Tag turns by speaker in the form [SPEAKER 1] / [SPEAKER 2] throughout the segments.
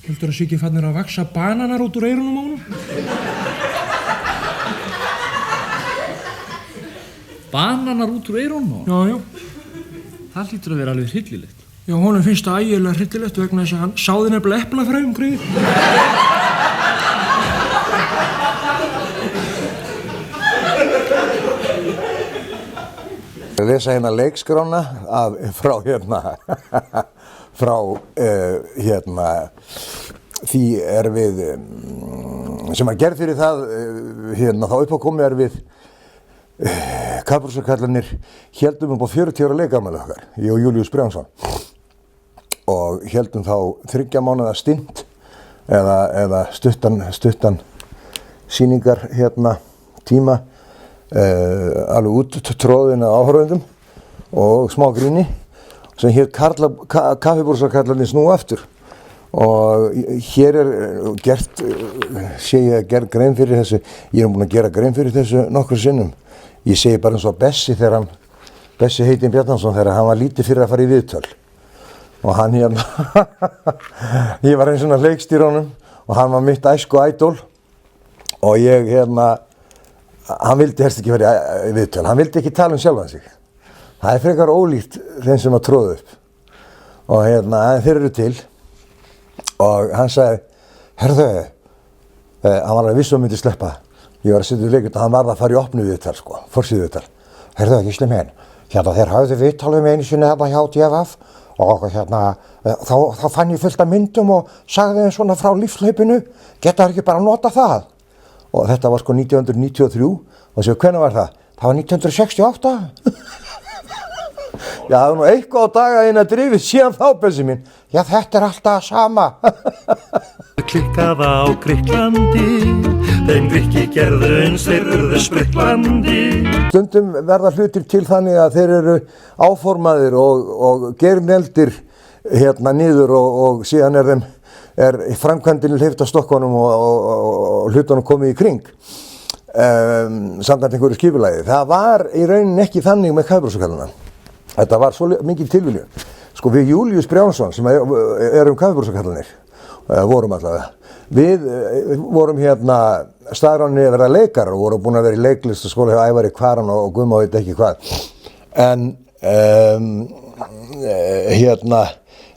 [SPEAKER 1] Heldurðu að sé ekki farnir að vaxa bananar út úr eyrunum á honum?
[SPEAKER 2] Bananar út úr eyrunum á honum?
[SPEAKER 1] Já, já.
[SPEAKER 2] Það hlýtur að vera alveg hryllilegt.
[SPEAKER 1] Já, honum finnst það ægilega hryllilegt vegna þess að hann sáði nefnilega eplafræ kringum.
[SPEAKER 3] Ég lesa hérna leikskrána frá því við sem að gerð fyrir það þá uppákomið við Kaffihúsakallarnir héldum upp á 40 ára leikafmæli okkar, ég og Júlíus Brjánsson, og héldum þá 3 mánaða stint eða stuttan sýningar tíma alveg úttróðin af áhorfendum og smá gríni sem hét Kaffihúsakallarnir snúa aftur. Og hér gert, sé ég að gera grein fyrir þessu, ég búinn að gera grein fyrir þessu nokkrum sinnum. Ég segi bara eins og Bessi heitinn Bjarnason þegar hann var lítið fyrir að fara í viðtöl. Og hann ég var eins og leikstýra honum og hann var mitt æsku ædol og ég hann vildi helst ekki fara í viðtöl, hann vildi ekki tala sjálfan sig. Það frekar ólíkt þeim sem að tróða upp. Og þeir eru til. Og hann sagði, herðu, hann var að vissu myndi sleppa. Ég var að setja í leikund og hann varð að fara í opnu viðtal, forsíðu viðtal. Herðu, Gísli minn, þeir hafði viðtal einu sinni hjá DFF og þá fann ég fullt af myndum og sagði þeim svona frá lífshlaupinu, geta þær ekki bara að nota það? Og þetta var 1993 og séu, hvenær var það? Það var 1968. Já, það var nú eitthvað á daga drifið síðan þá, Bessi mín. Já, þetta alltaf sama.
[SPEAKER 4] Klikkað á Grikklandi, þeim Grikki gerðu eins þeir urðu Spriklandi.
[SPEAKER 3] Stundum verða hlutir til þannig að þeir eru áformaðir og gerðneldir niður og síðan er framkvæmdinni hleypt af stokkunum og hlutunum komið í kring. Samkvæmt einhverju skipulagi. Það var í rauninni ekki þannig með Kaffihúsakallarna. Þetta var svo mikið tilviljun. Við Júlíus Brjánsson sem erum Kaffihúsakallarnir, vorum allavega, við vorum staðráðnir að vera leikarar og vorum búin að vera í leiklistaskóla hjá Ævari Kvaran og Gumma veit ekki hvað. En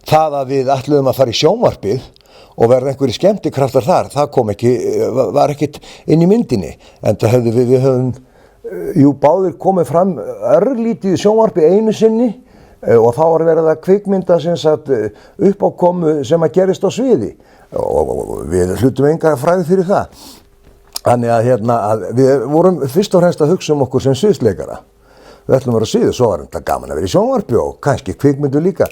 [SPEAKER 3] það að við ætluðum að fara í sjónvarpið og verða einhverjir skemmtikraftar þar, það var ekkert inn í myndinni. En við höfum báðir komið fram örlítið í sjónvarpi einu sinni og þá var verið að kvikmynda uppákomu sem að gerist á sviði og við hlutum enga fræði fyrir það. Þannig að við vorum fyrst og fremst að hugsa okkur sem sviðsleikara. Við ætlum að vera á sviði, svo var þetta gaman að vera í sjónvarpi og kannski kvikmyndu líka.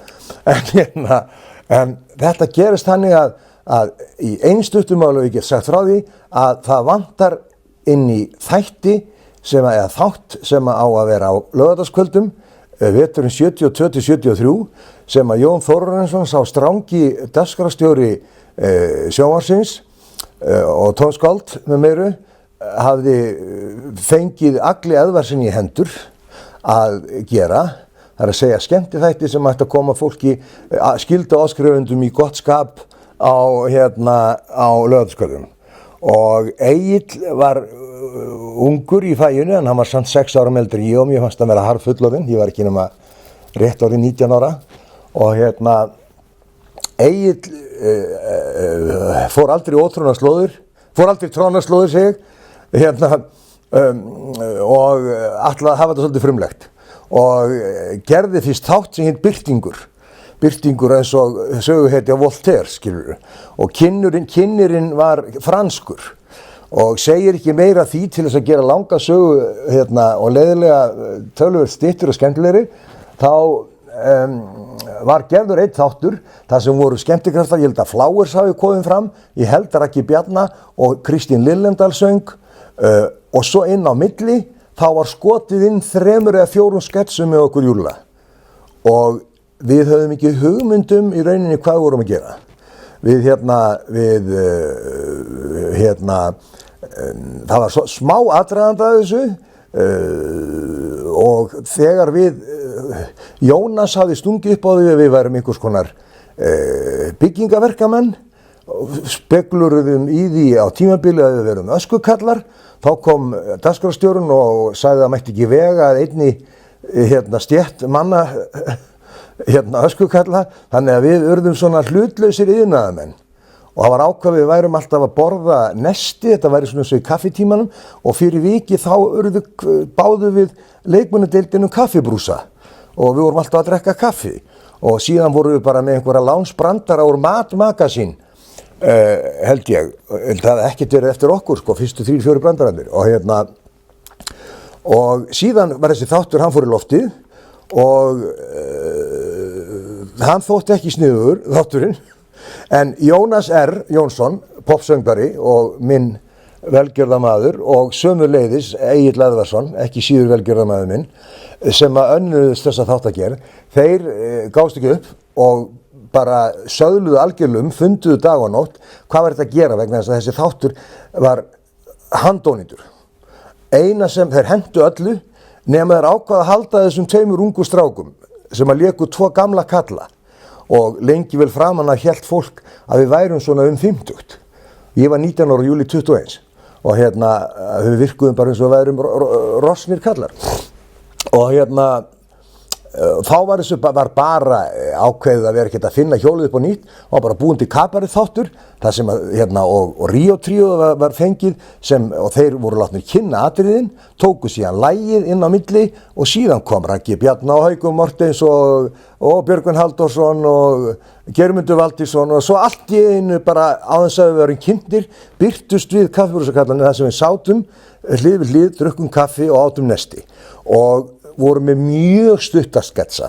[SPEAKER 3] En þetta gerist þannig að í einstuttumáli ég get sagt frá því að það vantar inn í þátt sem á að vera á laugardagskvöldum veturinn 72-73 sem að Jón Þórarinsson sá strangi dagskrárstjóri sjónvarpsins og tónskáld með meiru hafði fengið Agli Eðvarðsson í hendur að gera. Það er að segja skemmtiþætti sem ætti að koma fólki skyldu áskrifendum í gott skap á laugardagskvöldum. Og Egill var ungur í faginu en hann var samt 6 árum eldri en ég og mér fannst að vera harðfullorðinn, ég var ekki nema rétt orðinn 19 ára og Egill fór aldrei trónarslóður segi og ætlaði að hafa þetta svolítið frumlegt og gerði fyrst þátt sem hét Birtingur eins og söguhetja Voltaire, skilur, og kynnirinn var franskur og segir ekki meira því til þess að gera langa sögu og leiðilega töluvert styttur og skemmtilegri. Þá var gerður einn þáttur þar sem voru skemmtikraftar, ég held að Flowers hafi komið fram, ég held að Raggi Bjarna og Kristín Lillendal söng og svo inn á milli þá var skotið inn 3 eða 4 sketsum með okkur Júlla og við höfum ekki hugmyndum í rauninni hvað við vorum að gera. Það var smá aðdragandi að þessu og þegar Jónas hafði stungið upp á því að við værum einhvers konar byggingaverkamenn spekluruðum í því á tímabili að við verum öskukallar. Þá kom dagskrárstjórinn og sagði að það mætti ekki vega að einni stétt manna öskukalla, þannig að við urðum svona hlutlausir iðnaðarmenn og það var ákveðið við værum alltaf að borða nesti, þetta væri svona eins og í kaffitímanum og fyrir viki þá báðu við leikmannadeildinum kaffibrúsa og við vorum alltaf að drekka kaffi og síðan vorum við bara með einhverja lánsbrandara úr matmagasín held ég, það hafði ekkert verið eftir okkur sko, fyrstu 3-4 brandararnir og síðan var þessi þáttur, hann fór í loftið og hann þótti ekki sniðugur, þátturinn, en Jónas R. Jónsson, popsöngari og minn velgjörðamaður og sömuleiðis Egill Eðvarsson, ekki síður velgjörðamaður minn, sem að önnuðust þessa þáttagerð, þeir gást ekki upp og bara söðluðu algjörlum, funduðu dag og nótt, hvað var þetta að gera vegna þess að þessi þáttur var handónýtur. Eina sem þeir hentu öllu, nema þeir ákvaða að halda þessum 2 ungu strákum sem að léku 2 gamla kalla og lengi vel framan að hélt fólk að við værum svona 50. Ég var 19 ára, júlí 21 og við virkuðum bara eins og værum rossnir kallar og þá var bara ákveðið að vera ekkert að finna hjólið upp á nýtt og bara búin til kabarið þáttur þar sem að og Ríó Tríó var fengið og þeir voru látnir kynna atriðin, tóku síðan lagið inn á milli og síðan kom Raggi Bjarna og Haukur Mortens og Björgvin Halldórsson og Geirmundur Valdísson og svo allt í einu bara á þess að við varum kynntir, birtust við kaffibrúsakallanum þar sem við sátum hlið við hlið, drukkum kaffi og átum nesti og vorum með mjög stutta sketsa.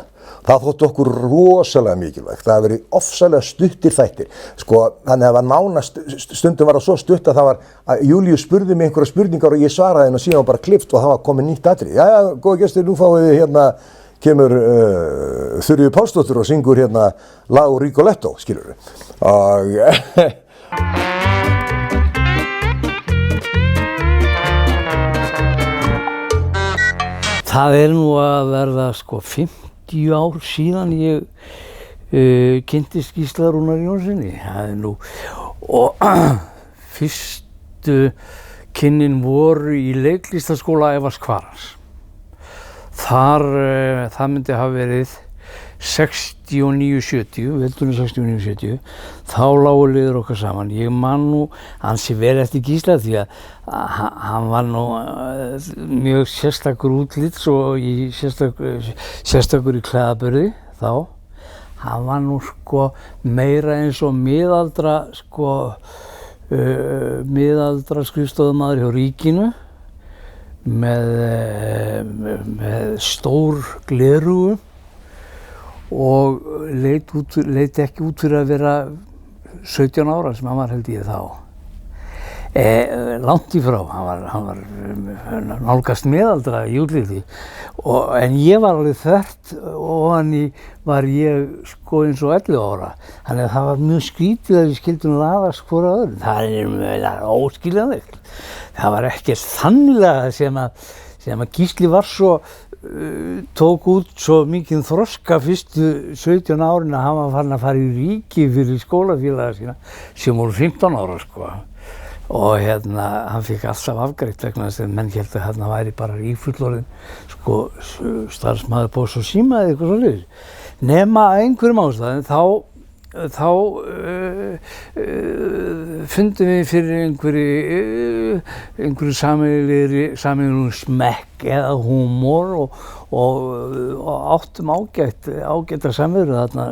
[SPEAKER 3] Það þótti okkur rosalega mikilvægt. Það hafi verið ofsalega stuttir þættir. Sko, þannig að það var nánast, stundum var það svo stutt að það var að Júlíus spurði mig einhverja spurningar og ég svaraði henni og síðan var bara klippt og það var komið nýtt atrið. Jæja, góða gestir, nú fáið þið kemur Þuríður Pálsdóttir og syngur lag úr Rigoletto, skilurðu. Og
[SPEAKER 5] það nú að verða sko 50 ár síðan ég kynntist Gísla Rúnar Jónssoni. Það nú og fyrstu kynnin voru í leiklistaskóla Ævars Kvarans. Það myndi hafa verið 69-70, veldurinn 69-70, þá lágu liður okkar saman. Ég man nú ansi vel eftir Gísla því að hann var nú mjög sérstakur útlits og sérstakur í klæðaburði þá. Hann var nú sko meira eins og miðaldra skrifstofamaður hjá ríkinu með stór gleraugu og leit ekki út fyrir að vera 17 ára sem hann var held ég þá. Langt í frá, hann var nálgast meðaldra í útliti en ég var alveg þvert og hann var ég sko eins og 11 ára. Þannig að það var mjög skrítið að við skildum laðast hvora öðrum. Það óskiljanlegt. Það var ekkert þannlega sem að Gísli var svo tók út svo mikið þroska fyrstu 17 árin að hann var farin að fara í ríki fyrir skólafélaga sína sem voru 15 ára sko. Og hann fikk alltaf afgreitt vegna þess að menn héldu að hann væri bara ríkfullorðinn sko starfsmaður Pósts og síma eða eitthvað svoleiðis. Nema að einhverjum ástæðum þá fundum við fyrir einhverju sameiginlegum smekk eða húmor og áttum ágæta samveru þarna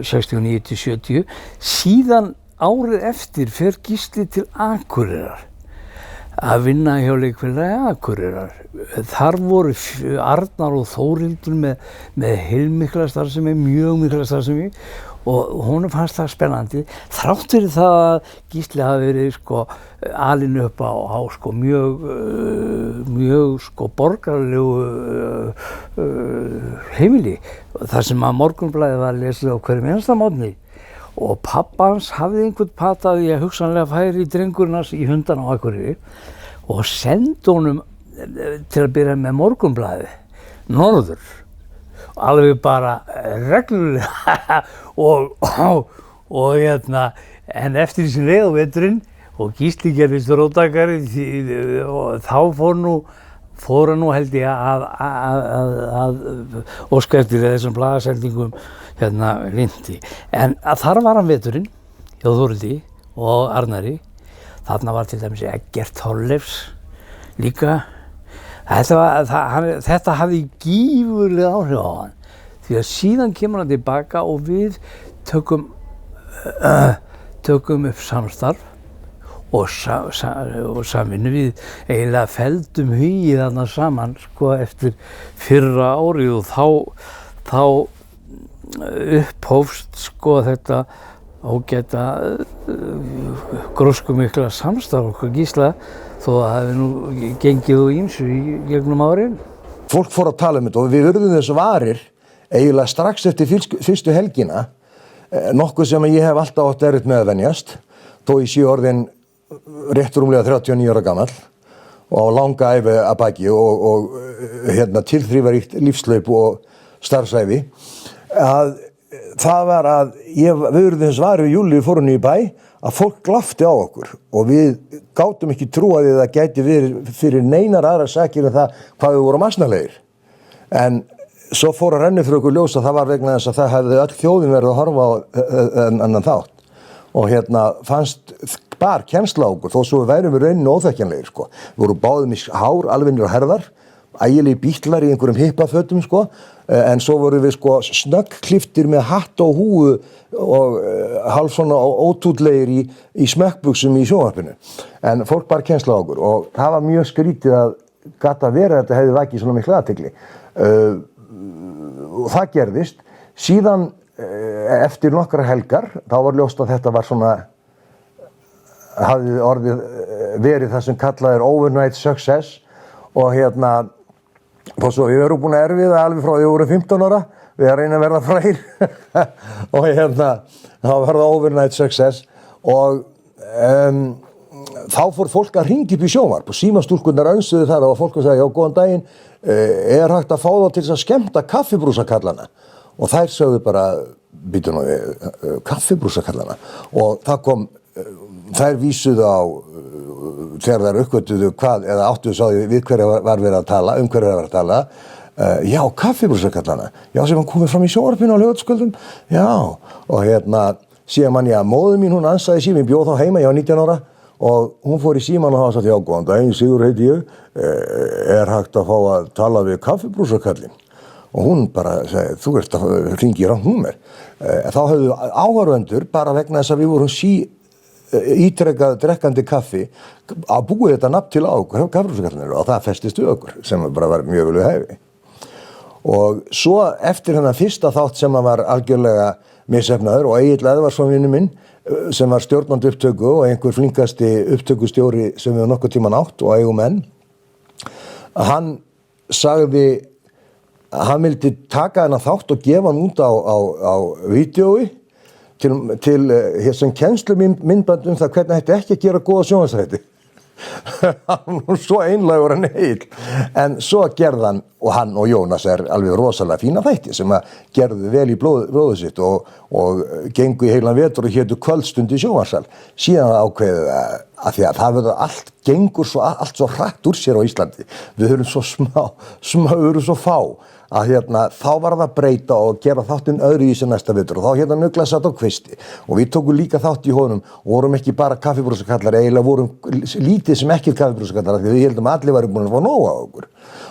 [SPEAKER 5] 69-70. Síðan árið eftir fer Gísli til Akureyrar að vinna hjá leikfélagi Akureyrar. Þar voru Arnar og Þórildur með heilmikla starfsemi, mjög mikla starfsemi og honum fannst það spennandi. Þrátt fyrir það að Gísli hafi verið sko alinn upp á sko mjög sko borgaralegu heimili þar sem að Morgunblaðið var lesið á hverjum einasta morgni. Og pabba hans hafði einhvern pataði að hugsanlega færi drengurinn hans í hundan á Akureyri og sendi honum til að byrja með Morgunblaðið norður. Alveg bara reglulega og En eftir því sem leið á veturinn og Gísli gerðist róttækari og þá fór hann nú held ég að óska eftir þessum blaðasendingum linnti. En þar var hann veturinn hjá Þórhildi og Arnari. Þarna var til dæmis Eggert Þorleifs líka. Þetta hafði gífurlega áhrif á hann. Því að síðan kemur hann tilbaka og við tökum upp samstarf og samvinnu. Við eiginlega feldum hugið þarna saman eftir fyrra árið og þá upphófst þetta ágæta gróskumikla samstarf okkar Gísla þó að það hefði nú gengið og ýmsu í gegnum árin.
[SPEAKER 3] Fólk fór að tala þetta og við urðum þess varir eiginlega strax eftir fyrstu helgina, nokkuð sem ég hef alltaf átt erfitt með að venjast, þó ég sé orðinn rétt rúmlega 39 ára gamall og á langa ævi að baki og tilþrífaríkt lífslaup og starfsæfi, að það var að við urðum þess varir við Júlíu fórum í bæ að fólk glafti á okkur og við gátum ekki trúa því að það gæti verið fyrir neinar aðrar sakir en það hvað við vorum asnalegir. En svo fór að renna fyrir okkur ljós að það var vegna þess að það hefði öll þjóðin verið að horfa á annan þátt og fannst bar kennsla á okkur þó svo við værum við rauninni óþekkjanlegir Við vorum báðum í hár, alvennir og herðar, ægilegi bítlar í einhverjum hippafötum en svo vorum við snöggkliftir með hatt og húfu og hálf svona ótútlegir í smekkbuxum í sjónvarpinu. En fólk bar kennsla á okkur og það var mjög skrítið að gata verið að þetta hefði vakið svona mikla athygli. Og það gerðist. Síðan eftir nokkrar helgar þá var ljóst að þetta var svona hafði orðið verið það sem kallað overnight success og og svo við erum búin að erfiða alveg frá því við vorum 15 ára við að reyna að verða frægir og þá var það overnight success og þá fór fólk að hringja upp í sjónvarp og símastúlkurnar önsuðu þar og fólk að segja já góðan daginn, hægt að fá þá til að skemmta kaffibrúsakallana og þær sögðu bara býtu nú við kaffibrúsakallana og það kom þær vísuðu á þegar þær uppgötuðu hvað eða áttuðu sáðu við hverja var verið að tala hverja var að tala já, kaffibrúsakallana já, sem hann komið fram í sjónvarpinu á laugardagskvöldum já, og síðan man ég að móður mín hún ansaði síminn bjóð þá heima, ég var 19 ára og hún fór í símann og þá sagði já, góðan daginn, Sigur heiti ég hægt að fá að tala við kaffibrúsakallinn og hún bara segi, þú ert að hringja í rangt númer þá höfðu áhorfendur bara vegna þess að við vorum ítrekað drekkandi kaffi að búið þetta nafn til á kaffibrúsakallinu og það festist við okkur sem bara var mjög vel við hæfi og svo eftir hennar fyrsta þátt sem var algjörlega misheppnaður og Egill Eðvarðsson vinur minn sem var stjórnandi upptöku og einhver flinkasti upptökustjóri sem við nokkuð tíman átt og eigum enn hann sagði hann vildi taka hennar þátt og gefa hann út á vídeói til sem kennslumyndband það hvernig hætti ekki að gera góða sjónvarpsþætti. Hann var svo einlægur en heill. En svo gerði hann og Jónas alveg rosalega fína þætti sem gerðu vel í blóðu sitt og gengu í heilan vetur og hétu kvöldstund í sjónvarpssal. Síðan ákveðið að því að það verður allt gengur allt svo hratt úr sér á Íslandi. Við höfum svo við höfum svo fá að þá var það að breyta og gera þáttinn öðru í sig næsta vetur og þá Nugla satt á kvisti og við tókum líka þátt í honum og vorum ekki bara kaffibrúsakallar eiginlega vorum lítið sem ekki kaffibrúsakallar því við heldum að allir væri búin að fá nóg á okkur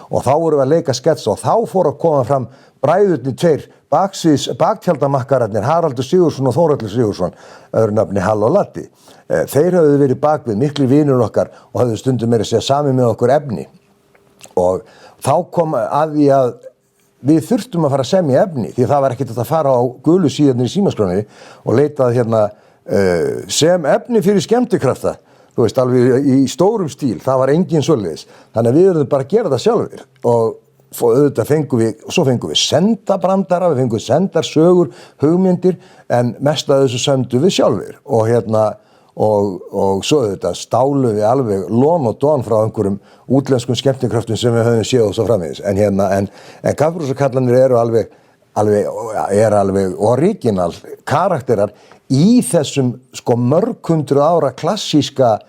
[SPEAKER 3] og þá vorum við að leika skets og þá fór að koma fram bræðurnir tveir baktjaldamakkararnir Haraldur Sigurðsson og Þórhallur Sigurðsson öðru nafni Hall og Latti þeir höfðu verið bakvið miklir vinur okkar og höfðu stundum meira að segja sami með okkur efni og þá kom að því að við þurftum að fara að semja efni því það var ekkert að fara á gulu síðarnir í símaskráninni og leitað sem efni fyrir skemmtikrafta þú veist alveg í stórum stíl það var engin svoleiðis þannig að við verðum bara að gera það sjálfur og auðvitað fengum við sendabrandara við fengum sendarsögur hugmyndir en mest af þessu sömdu við sjálfur og svo þetta stálu við alveg lón og dón frá einhverjum útlenskum skemmtikraftum sem við höfum séð og svo framvegis en kaffibrúsakallarnir eru alveg alveg original karakterar í þessum sko mörg hundruð ára klassíska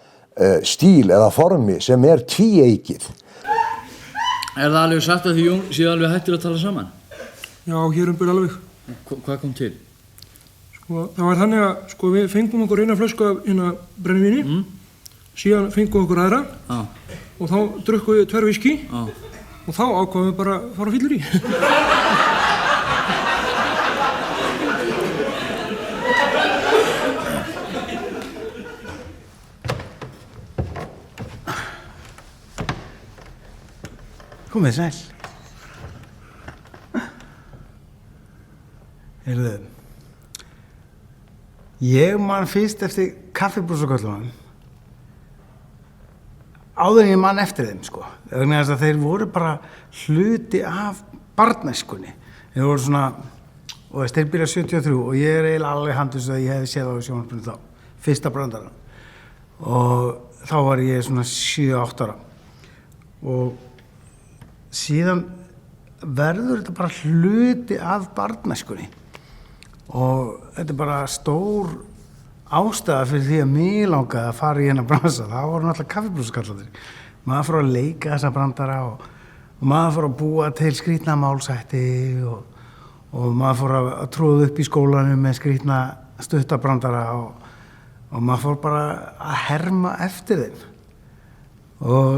[SPEAKER 3] stíl eða formi sem tvíeykið.
[SPEAKER 2] Er það alveg satt að því Jón séu alveg hættir að tala saman?
[SPEAKER 1] Já, hér alveg.
[SPEAKER 2] Hvað kom til?
[SPEAKER 1] Sko, það var þannig að sko, við fengum okkur eina flösku af brennivíni, síðan fengum okkur aðra og þá drukkum við 2 viskí og þá ákváðum við bara að fara á fyllerí.
[SPEAKER 6] Komið sæl. Heyrðu, ég man fyrst eftir kaffibrúsaköllunum áður en ég man eftir þeim, sko. Vegna þess að þeir voru bara hluti af barnæskunni. Þeir voru svona, og þeir byrja 73 og ég eiginlega alveg handus að ég hefði séð á sjónvarpinu þá, fyrsta brandarann. Og þá var ég svona 7-8 ára. Og síðan verður þetta bara hluti af barnæskunni. Og þetta bara stór ástæða fyrir því að mig langaði að fara í hennar bransa. Það voru náttúrulega kaffibrúsakallarnir. Maður fór að leika þessa brandara og maður fór að búa til skrýtna málshætti og maður fór að tróða upp í skólanum með skrýtna stuttabrandara og maður fór bara að herma eftir þeim. Og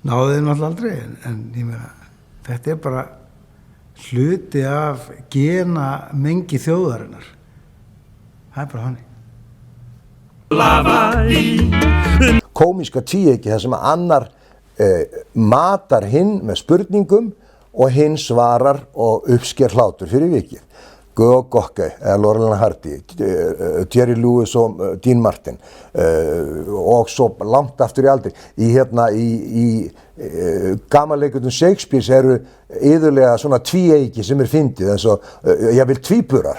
[SPEAKER 6] náði þeim náttúrulega aldrei, en ég meina, þetta bara hluti af gena mengi þjóðarinnar. Það bara þannig.
[SPEAKER 3] Kómíska tvíeyki þar sem annar matar hinn með spurningum og hinn svarar og uppsker hlátur fyrir vikið. Guð Gokke eða Laurel and Hardy, Jerry Lewis og Dean Martin og svo langt aftur í aldir. Í gamanleikundum Shakespeares eru iðulega svona tvíeyki sem fyndið eins og jafnvel tvíburar.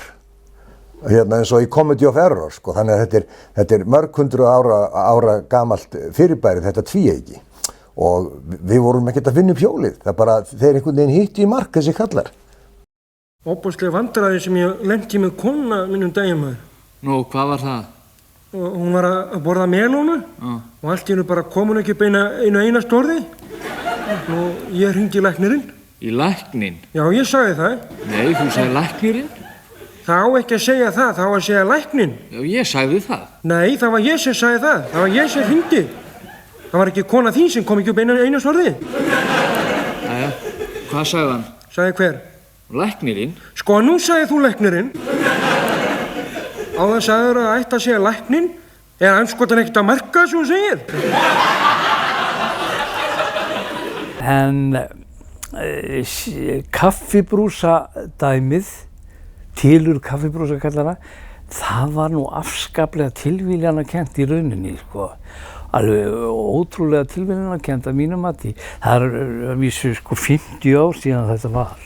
[SPEAKER 3] Eins og í Comedy of Error, sko. Þannig að þetta mörg hundruð ára gamalt fyrirbæri, þetta tvíeyki. Og við vorum ekkert að finna upp hjólið. Það bara, þeir einhvern veginn hittu í mark þessi kallar.
[SPEAKER 1] Óbúslega vandræði sem ég lenti með konuna mínum daginn maður.
[SPEAKER 2] Nú, hvað var það?
[SPEAKER 1] Og hún var að borða melónu og allt í hennu bara kom hún ekki upp einu einast orði. Og ég hringdi í læknirinn.
[SPEAKER 2] Í læknin?
[SPEAKER 1] Já, ég sagði það.
[SPEAKER 2] Nei, þú sagði læknirinn?
[SPEAKER 1] Það á ekki að segja það, það á að segja læknin.
[SPEAKER 2] Já, ég sagði það.
[SPEAKER 1] Nei, það var ég sem sagði það. Það var ég sem hringdi. Það var ekki kona þín sem kom ekki upp einast orði.
[SPEAKER 2] Jæja, hvað sagði hann?
[SPEAKER 1] Sagði hver?
[SPEAKER 2] Læknirinn?
[SPEAKER 1] Sko, nú sagði þú læknirinn. Á það sagður að ætti að segja læknin. Er andskotan ekkert að marka sem þú segir?
[SPEAKER 5] En kaffibrúsadæmið, tilur kaffibrúsakallara, það var nú afskaplega tilviljanakennt í rauninni, sko. Alveg ótrúlega tilviljanakennt að mínu mati. Það er vísu sko 50 ár síðan þetta var.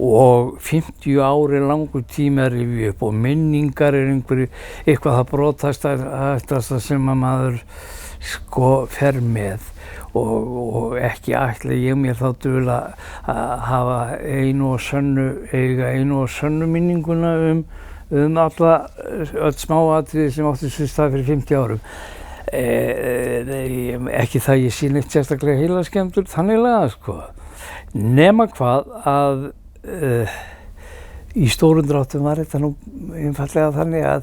[SPEAKER 5] Og 50 ár langur tími að rifja upp og minningar eitthvað það brotastasta sem að maður sko fer með og ekki ætla ég mér þá dul að hafa einu og sönnu minninguna öll smáatriði sem átti sér stað fyrir 50 árum. Ekki það ég sé neitt sérstaklega heilaskemmtur þanniglega, sko. Nema hvað að í stórum dráttum var þetta nú einfallega þannig að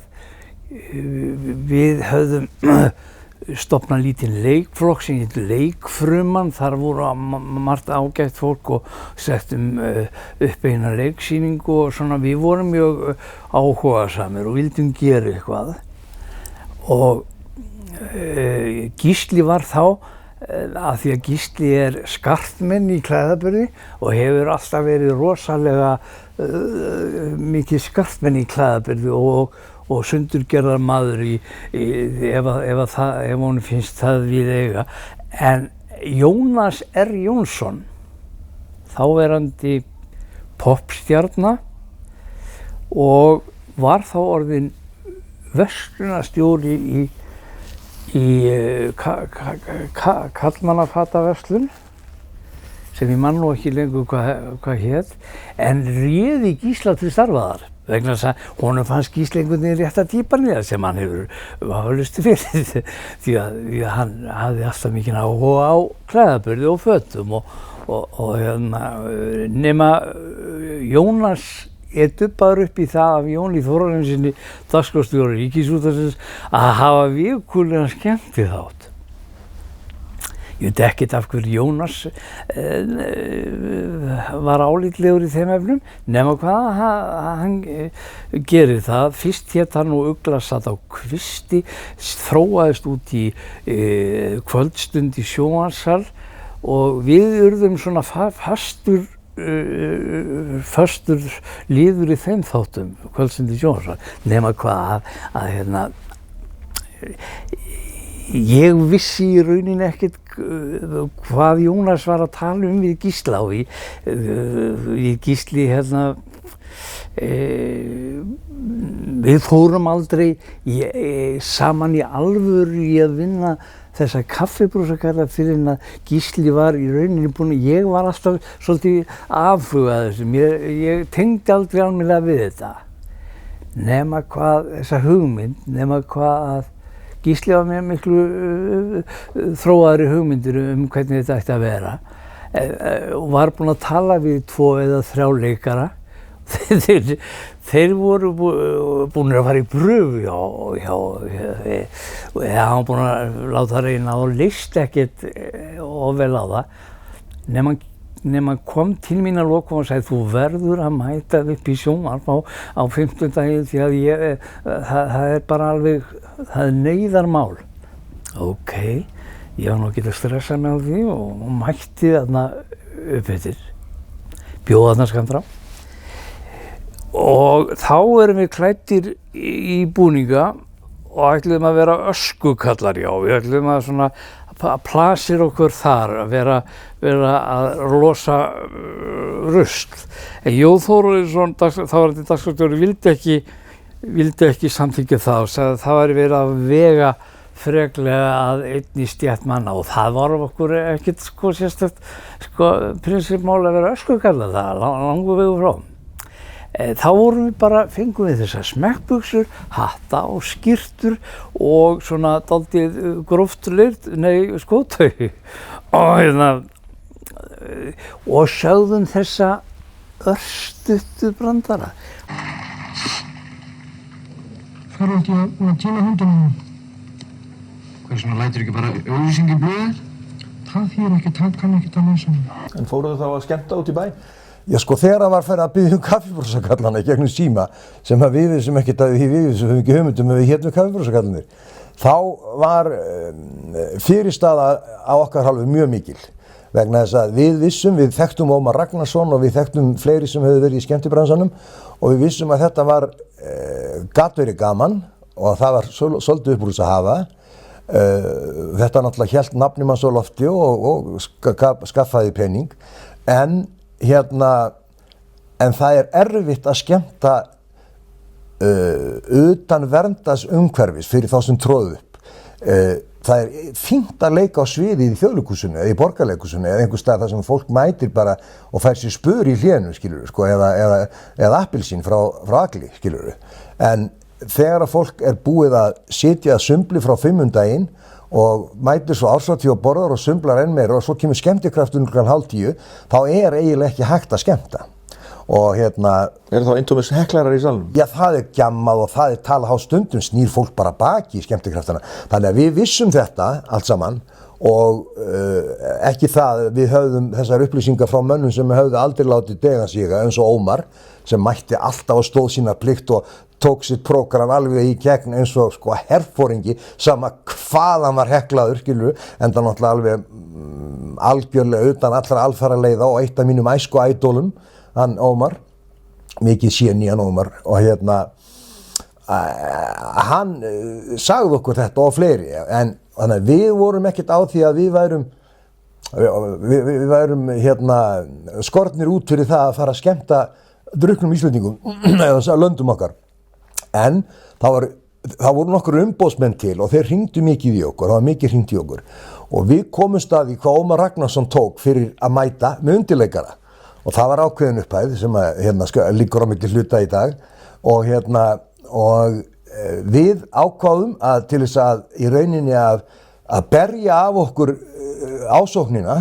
[SPEAKER 5] við höfðum stofnað lítinn leikflokk sem hét Leikfruman. Þar voru margt ágætt fólk og settum upp eina leiksýningu og svona. Við vorum mjög áhugasamir og vildum gera eitthvað. Og Gísli var þá, að því að Gísli skartmenn í klæðaburði og hefur alltaf verið rosalega mikið skartmenn í klæðaburði og sundurgerðar maður ef honum finnst það við eiga. En Jónas R. Jónsson, þáverandi poppstjarna og var þá orðinn verslunarstjóri í karlmannafatavörslun sem ég man nú ekki lengur hvað hét, en réði Gísla til starfa þar. Vegna þess að honum fannst Gísli einhvern veginn rétta típan í það sem hann hefur haflustu fyrir því að hann hafði alltaf mikinn áhuga á klæðaburði og fötum og nema Jónas dubbaður upp í það af Jóni Þórarinssyni dagskrárstjóra Ríkisútvarpsins að hafa vikulegan skemmtiþátt. Ég veit ekkert af hverju Jónas var álitlegur í þeim efnum, nema hvað hann gerir það. Fyrst hét hann og Ugla satt á kvisti, þróaðist út í kvöldstund í sjónvarpssal og við urðum svona fastur liður í þeim þáttum, kvöldstund í sjónvarpssal, nema hvað að ég vissi í rauninni ekkert hvað Jónas var að tala við Gísla og Gísli við fórum aldrei saman í alvöru í að vinna þessa kaffibrúsakarla fyrir en að Gísli var í rauninni búinn. Ég var alltaf svolítið afhugað þessu, ég tengdi aldrei almennilega við þetta nema hvað þessa hugmynd, nema hvað að Gísli var með miklu þróaðri hugmyndir hvernig þetta ætti að vera og var búinn að tala við 2 eða 3 leikara. Þeir voru búnir að fara í pröfu og hann var búinn að láta reyna og leist ekkert of vel á það nema kom til mín að lokum og sagði þú verður að mæta upp í sjónvarp á 15. daginn því að það bara alveg, það neyðarmál. Ok, ég var nú ekki að stressa mig á því og mætti þarna upp eftir, bjóða þarna skammt frá. Og þá erum við klæddir í búninga og ætluðum að vera öskukallar, við ætluðum að svona að plasir okkur þar, að vera að losa rusl. En Jón Þórarinsson, þáverandi dagskrárstjóri, vildi ekki samþykkja það og sagði að það væri verið að vega freklega að einni stétt manna og það var okkur ekkert sérstakt prinsipmál að vera öskukallar, það langur vegur frá. Þá vorum við bara, fengum við þessar smekkbuxur, hatta og skyrtur og svona dálítið gróft skótau og sögðum þessa örstuttu brandara.
[SPEAKER 1] Þarf ekki að týna hundunum.
[SPEAKER 2] Hvað svona lætur ekki bara auglýsingu í blöðir?
[SPEAKER 1] Það þýðir ekki, það kann ekki að lesa.
[SPEAKER 3] En fóruðu þá að skemmta út í bæ? Já sko, þegar það var farið að biðja kaffibrúsakallana gegnum síma sem að við vissum ekkert að við vissum ekki hugmyndum að við hétum kaffibrúsakallanir, þá var fyrirstaða á okkar hálfu mjög mikil vegna þess að við þekktum Ómar Ragnarsson og við þekktum fleiri sem hefðu verið í skemmtibransanum og við vissum að þetta var gat verið gaman og það var svolítið upp úr þess að hafa. Þetta náttúrulega hélt nafnum hans á lofti og skaffaði pening en það er erfitt að skemmta utan verndas umhverfis fyrir þá sem tróðu upp. Það er fínt að leika á sviði í Þjóðleikhúsinu eða í Borgarleikhúsinu eða einhvers stað þar sem fólk mætir bara og fær sér spör í hlénu, skilurðu, sko, eða appelsín frá Agli, skilurðu. En þegar að fólk er búið að sitja að sumbli frá 5 daginn og mætir svo árshátíð og borðar og sumblar enn meira og svo kemur skemmtikraftur klukkan 9:30, þá er eiginlega ekki hægt að skemmta. Og Er þá eintómis heklarar í salnum? Já, það er gjammað og það er talað á stundum, snýr fólk bara baki í skemmtikraftana. Þannig að við vissum þetta allt saman og ekki það, við höfðum þessar upplýsingar frá mönnum sem höfðu aldrei látið dega sig eins og Ómar sem mætti alltaf og stóð sína plikt og tók sitt prógram alveg í gegn eins og herforingi, sama hvað hann var heklaður, skilur, en það náttúrulega alveg algjörlega utan allra alfara leiða og eitt af mínum æsku ædólum, hann Ómar, mikið séni hann Ómar, og hann sagði okkur þetta og fleiri, en þannig að við vorum ekkert á því að við værum skornir út fyrir það að fara að skemmta drukknum Íslendingum eða löndum okkar. En það voru nokkur umboðsmenn til og þeir hringdu mikið í okkur, það var mikið hringt í okkur og við komumst að því hvað Ómar Ragnarsson tók fyrir að mæta með undirleikara og það var ákveðin upphæð sem að liggur á milli hluta í dag og við ákváðum að til þess að í rauninni að berja af okkur ásóknina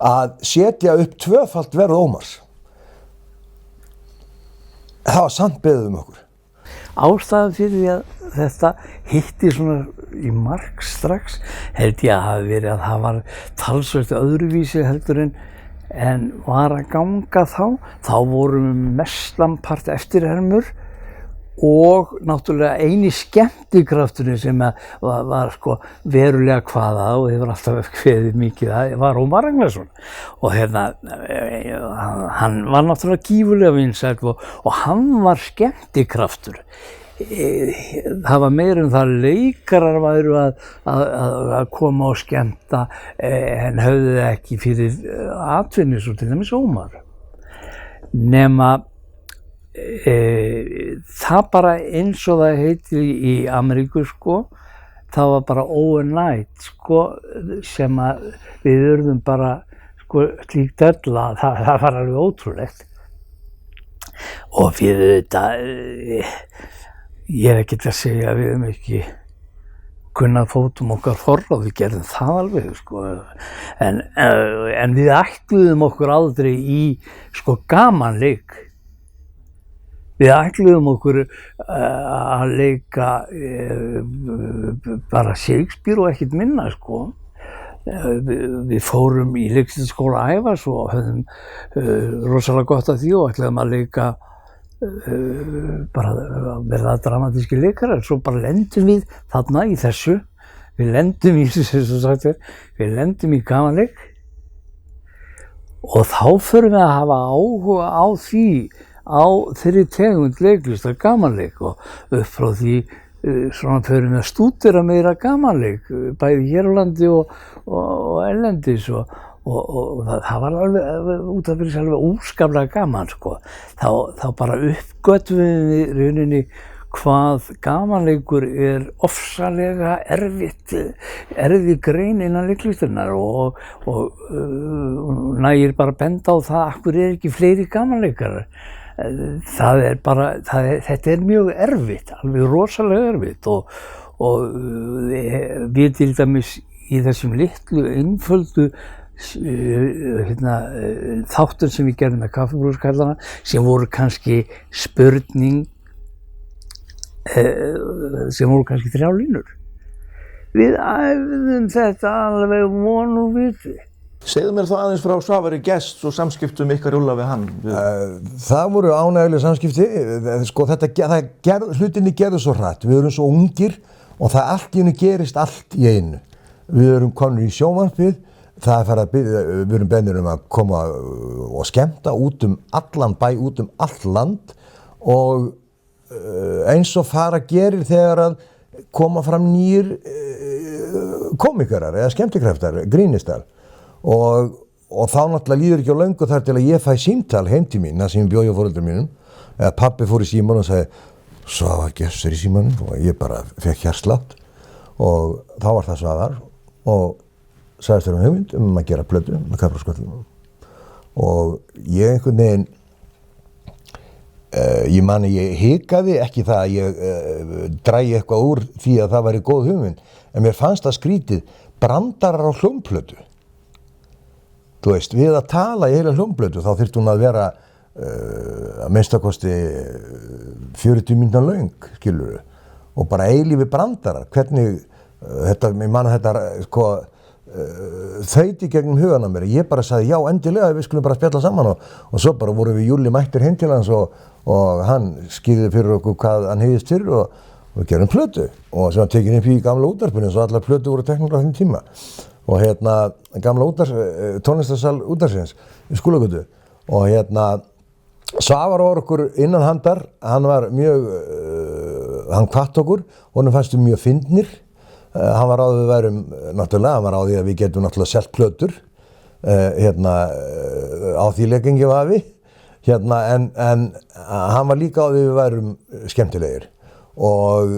[SPEAKER 3] að setja upp 2-falt verð Ómars. Það var samt beðið okkur.
[SPEAKER 5] Ástæðan fyrir því að þetta hitti svona í mark strax held ég að hafi verið að það var talsvert öðruvísi heldur en var að ganga þá vorum við mestanpart eftirhermur og náttúrulega eini skemmtikrafturinn sem var sko verulega hvaða og hefur alltaf kveðið mikið það var Ómar Ragnarsson og hann var náttúrulega gífurlega vinsæll og hann var skemmtikraftur. Það var meira það leikarar væru að koma og skemmta en höfðu ekki fyrir atvinni svo til dæmis Ómar. Nema það bara eins og það heitir í Ameríku sko, það var bara overnight sko sem að við urðum bara sko slík dölla, það var alveg ótrúlegt. Og fyrir þetta, ég er ekkert að segja að við höfum ekki kunnað fótum okkar forráð, við gerðum það alveg sko, en við ætluðum okkur aldrei í sko gamanleik. Við ætluðum okkur að leika bara Shakespeare og ekkert minna sko. Við fórum í leiklistarskóla Ævars og höfðum rosalega gott af því og ætluðum að leika bara verða dramatíski leikarar. Svo bara lendum við þarna í þessu. Við lendum í við gamanleik og þá förum við að hafa áhuga á því á þeirri tegund leiklistar gamanleik og upp frá því svona förum við að stúdera meira gamanleik bæði hér á landi og erlendis og það var alveg út af fyrir alveg óskaplega gaman sko. Þá bara uppgötvum við rauninni hvað gamanleikur ofsalega erfið grein innan leiklistarinnar og nægir bara að benda á það af hverju ekki fleiri gamanleikarar. Þetta mjög erfitt, alveg rosalega erfitt og við til dæmis í þessum litlu einföldu þáttur sem við gerðum með kaffibrúðskallana sem voru kannski spurning sem voru kannski 3 línur. Við æfðum þetta alveg von og viti.
[SPEAKER 7] Segðu mér þá aðeins frá Svavari Gests og samskiptum ykkar Úlla við hann.
[SPEAKER 3] Það voru ánægjuleg samskipti. Sko, hlutinni gerðu svo hratt. Við erum svo ungir og það allt í einu gerist allt í einu. Við erum konur í sjónvarpið, við erum beðnir að koma og skemmta út allan bæ, út allt land og eins og fara gerir þegar að koma fram nýjir komikarar eða skemmtikraftar, grínistar. Og þá náttúrulega líður ekki á löngu þar til að ég fæ símtal heim til mín, það sem ég bjó hjá foreldrum mínum, eða pabbi fór í símann og sagði Svavar Gests í símanum og ég bara fekk hjartslátt og þá var það Svavar og sagðist þér hugmynd að gera plötu með Kaffibrúðsköllunum og ég einhvern veginn ég man að ég hikaði ekki það að ég drægi eitthvað úr því að það væri góð hugmynd en mér fannst það skrítið brandarar á hljómplötu. Þú veist, við að tala í heila hljómplötu þá þyrfti hún að vera að minnstakosti 40 mínútna löng, skilurðu, og bara eilífi brandarar. Hvernig, ég man að þetta sko þaut í gegnum hugan á mér. Ég bara sagði já, endilega, við skulum bara spjalla saman og svo bara vorum við Júlli mættir heim til hans og hann skýrði fyrir okkur hvað hann hegðist fyrir og við gerum plötu og sem var tekin upp í gamla útvarpinu eins og allar plötu voru teknar á þeim tíma. Og gamla tónlistarsal útvarsins í Skúlagötu og Svavar var okkur innan handar, hann var mjög, hann hvatt okkur, honum fannst við mjög fyndnir, hann var á því við værum, náttúrulega, hann var á því að við getum náttúrulega selt plötur, á því leggingi var við, en hann var líka á því við værum skemmtilegir og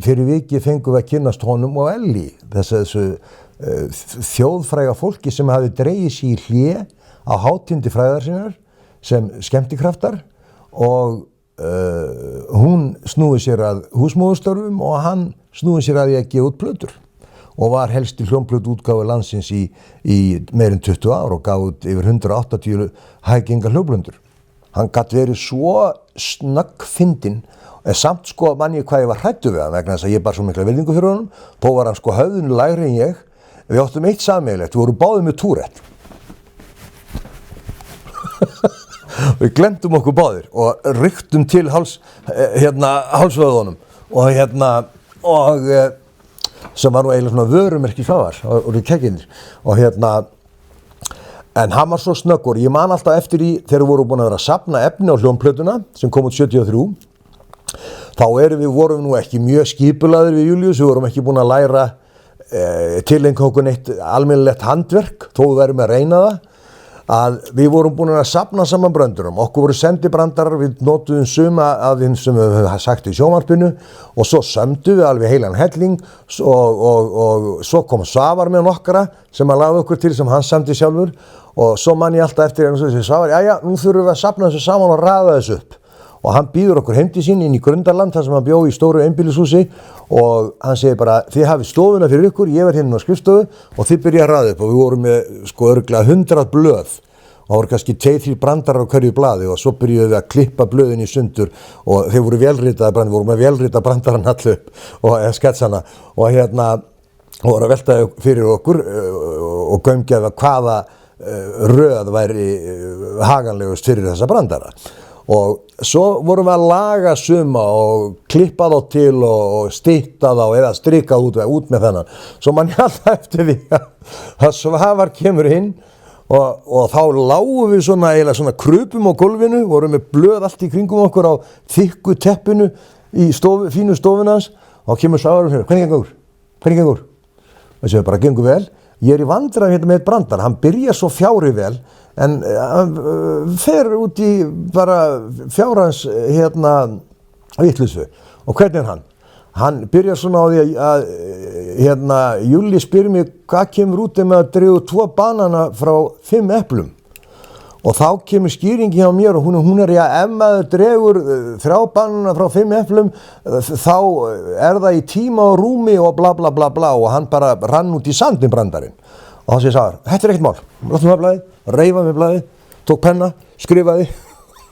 [SPEAKER 3] fyrir vikið fengum við að kynnast honum og Elli, þessu þjóðfræga fólki sem hafi dregið sér í hlé á hátindi fræðar sinnar sem skemmtikraftar og hún snúið sér að húsmóðurstörfum og hann snúið sér að því að gefa út plötur og var helst í hljómplötu útgáfu landsins í meirinn 20 ár og gaf út yfir 180 hægengar hljómplöndur. Hann gat verið svo snöggfindinn en samt sko mann ég hvað ég var hræddur við hann vegna þess að ég bar svo mikla virðingu fyrir honum, þó var hann sko höfðun lægri en ég. Við áttum eitt sameiginlegt, við vorum báðir með Tourette. Við glemdum okkur báðir og ryktum til hálsvöðunum og sem var nú eiginlega svona vörumerki Svavars og kekkinir og en hann var svo snöggur. Ég man alltaf eftir því þegar við vorum búin að vera að safna efni á hljómplötuna sem kom út 73 þá vorum við nú ekki mjög skipulagðir við Júlíus, við vorum ekki búin að læra tileinka okkur neitt almennilegt handverk þó við værum að reyna það að við vorum búin að safna saman bröndurum. Okkur voru sendibrandarar, við notuðum suma af þeim sem við höfum sagt í sjónvarpinu og svo sömdu við alveg heilan helling og svo kom Svavar með nokkra sem að laða okkur til sem hann samdi sjálfur og svo man ég alltaf eftir einu sem Svavar, nú þurfum við að safna þessu saman og raða þessu upp. Og hann býður okkur heim til sín inn í Grundarland þar sem hann bjó í stóru einbýlishúsi og hann segir bara, þið hafið stofuna fyrir ykkur, ég verð hérna á skrifstofu og þið byrja að raða upp og við vorum með sko örugglega 100 blöð og það voru kannski 2-3 brandarar á hverju blaði og svo byrjuðum við að klippa blöðin í sundur og þeir voru vélritaði brandar, við vorum að vélrita brandarann allu upp og sketsana og voru að velta fyrir okkur og gaumgæfa hvaða röð væri haganlegust fyrir þessa brandara. Og svo vorum við að laga suma og klippa þá til og stytta þá eða strika út með þennan. Svo man ég alltaf eftir því að Svavar kemur inn og þá lágum við svona krupum á gólfinu, vorum með blöð allt í kringum okkur á þykku teppinu í fínu stofuna hans og kemur Svavar og segir, hvernig gengur? Og ég segi bara, gengur vel. Ég í vandræðum með eitt brandar, hann byrjar svo fjári vel en fer út í bara fjárans vitleysu. Og hvernig er hann? Hann byrjar svona á því að Júlli spyr mig hvað kemur út með að dreifðu 2 banana frá 5 eplum. Og þá kemur skýringin hjá mér og hún er ef maður dregur 3 banana frá 5 eplum þá er það í tíma og rúmi og bla bla bla bla og hann bara rann út í sandin brandarinn. Og þá segir Svavar, þetta ekkert mál, láttum við blaðið, reifa með blaðið, tók penna, skrifaði,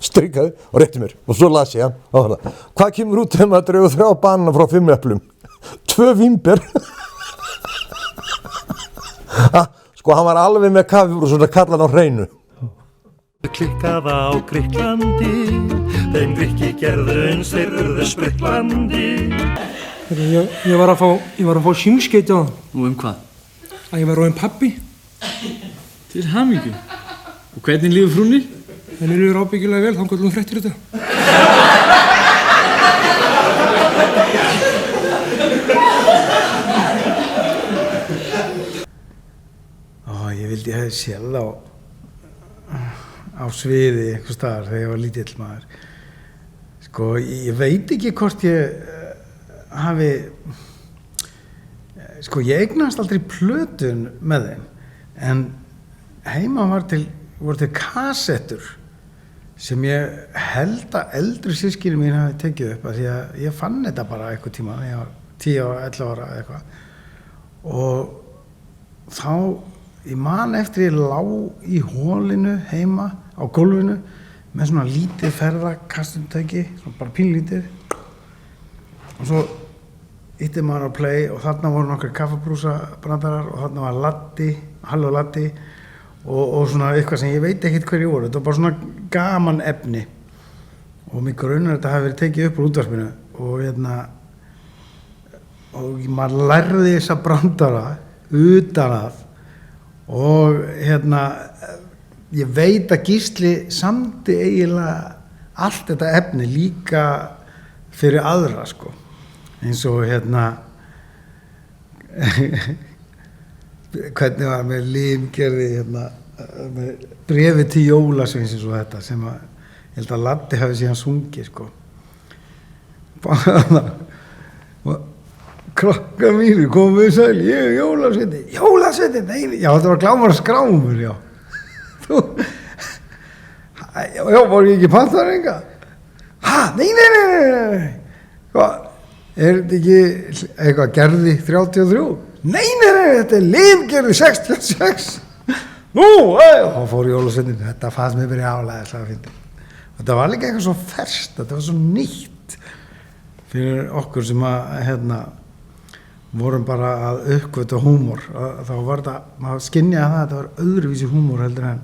[SPEAKER 3] strikaði og rétti mér. Og svo las ég hann, hvað kemur út ef maður dregur 3 banana frá 5 eplum? 2 vínber. Sko hann var alveg með kaffi og svona kallan á hreinu.
[SPEAKER 4] Klikkað á Grikklandi, þeim Grikki gerðu eins þeir urðu spriklandi.
[SPEAKER 1] Ég var að fá símskeyti á hann.
[SPEAKER 2] Og hvað?
[SPEAKER 1] Að ég var ráðinn pabbi.
[SPEAKER 2] Til hamingju. Og hvernig líður frúnni?
[SPEAKER 1] Henni líður ábyggilega vel, þangað hún fréttir þetta.
[SPEAKER 6] Ég vildi að hefði sjálf á sviði einhvers staðar þegar ég var lítill maður. Sko, ég veit ekki hvort ég hafi... Sko, ég eignast aldrei plötun með þeim, en heima voru til kassettur sem ég held að eldri systkini mín hafi tekið upp af því að ég fann þetta bara eitthvað tíma, ég var 10 og 11 ára eða eitthvað. Og þá, ég man eftir ég lá í hólinu heima á gólfinu með svona lítið ferðakastutæki, svona bara pínlítið. Og svo ítti maður á play og þarna voru nokkri kaffabrúsa brandarar og þarna var Latti, Halló Latti og svona eitthvað sem ég veit ekkert hverju voru. Þetta var bara svona gaman efni og mig grunar þetta hafi verið tekið upp úr útvarpinu og maður lærði þessa brandara utan að og ég veit að Gísli samdi eiginlega allt þetta efni líka fyrir aðra sko. Eins og hvernig var með limgerði með bréfi til jólasveinsins og þetta sem að ég held að Latti hafi síðan sungið sko. Krakkar mínir, komið sæl, ég er Jólasveiti. Jólasveiti, nei, já, þetta var Glámur Skrámur, já. Þú, já, voru ég ekki pantaður enga? Ha, nei. Hvað, er þetta ekki eitthvað Gerði 33? Nei, þetta er Liðgerði 66. Nú, þá fór Jólasveitin, þetta fannst mér verið álæðislega að finna. Þetta var líka eitthvað svo ferskt, þetta var svo nýtt fyrir okkur sem að, vorum bara að uppgöta húmor. Þá var þetta, maður skynjaði að þetta var öðruvísi húmor heldur en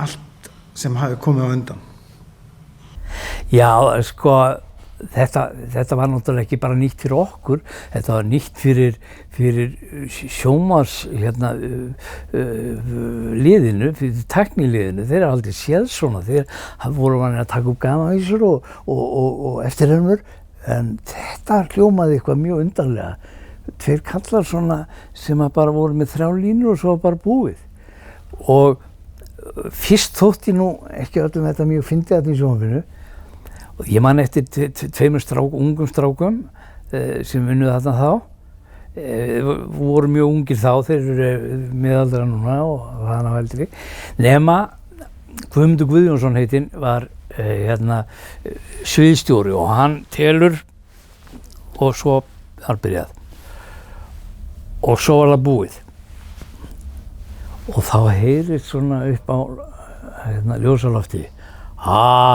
[SPEAKER 6] allt sem hafi komið á undan.
[SPEAKER 5] Já, sko, þetta var náttúrulega ekki bara nýtt fyrir okkur, þetta var nýtt fyrir sjónvarps liðinu, fyrir tækniliðinu. Þeir eru aldrei séð svona, þeir voru vanir að taka upp gamanvísur og eftirhermur, en þetta hljómaði eitthvað mjög undarlega. 2 kallar svona sem bara voru með 3 línur og svo bara búið. Og fyrst þótti nú ekki öllum þetta mjög fyndið að því sjónvarpinu. Og ég man eftir 2 ungum strákum sem unnuðu þarna þá. Voru mjög ungir þá, þeir eru miðaldra núna og hana eldri. Nema Guðmundur Guðjónsson heitinn var sviðstjóri og hann telur og svo var byrjað. Og svo var það búið. Og þá heyrist svona upp á ljósalofti. Ha.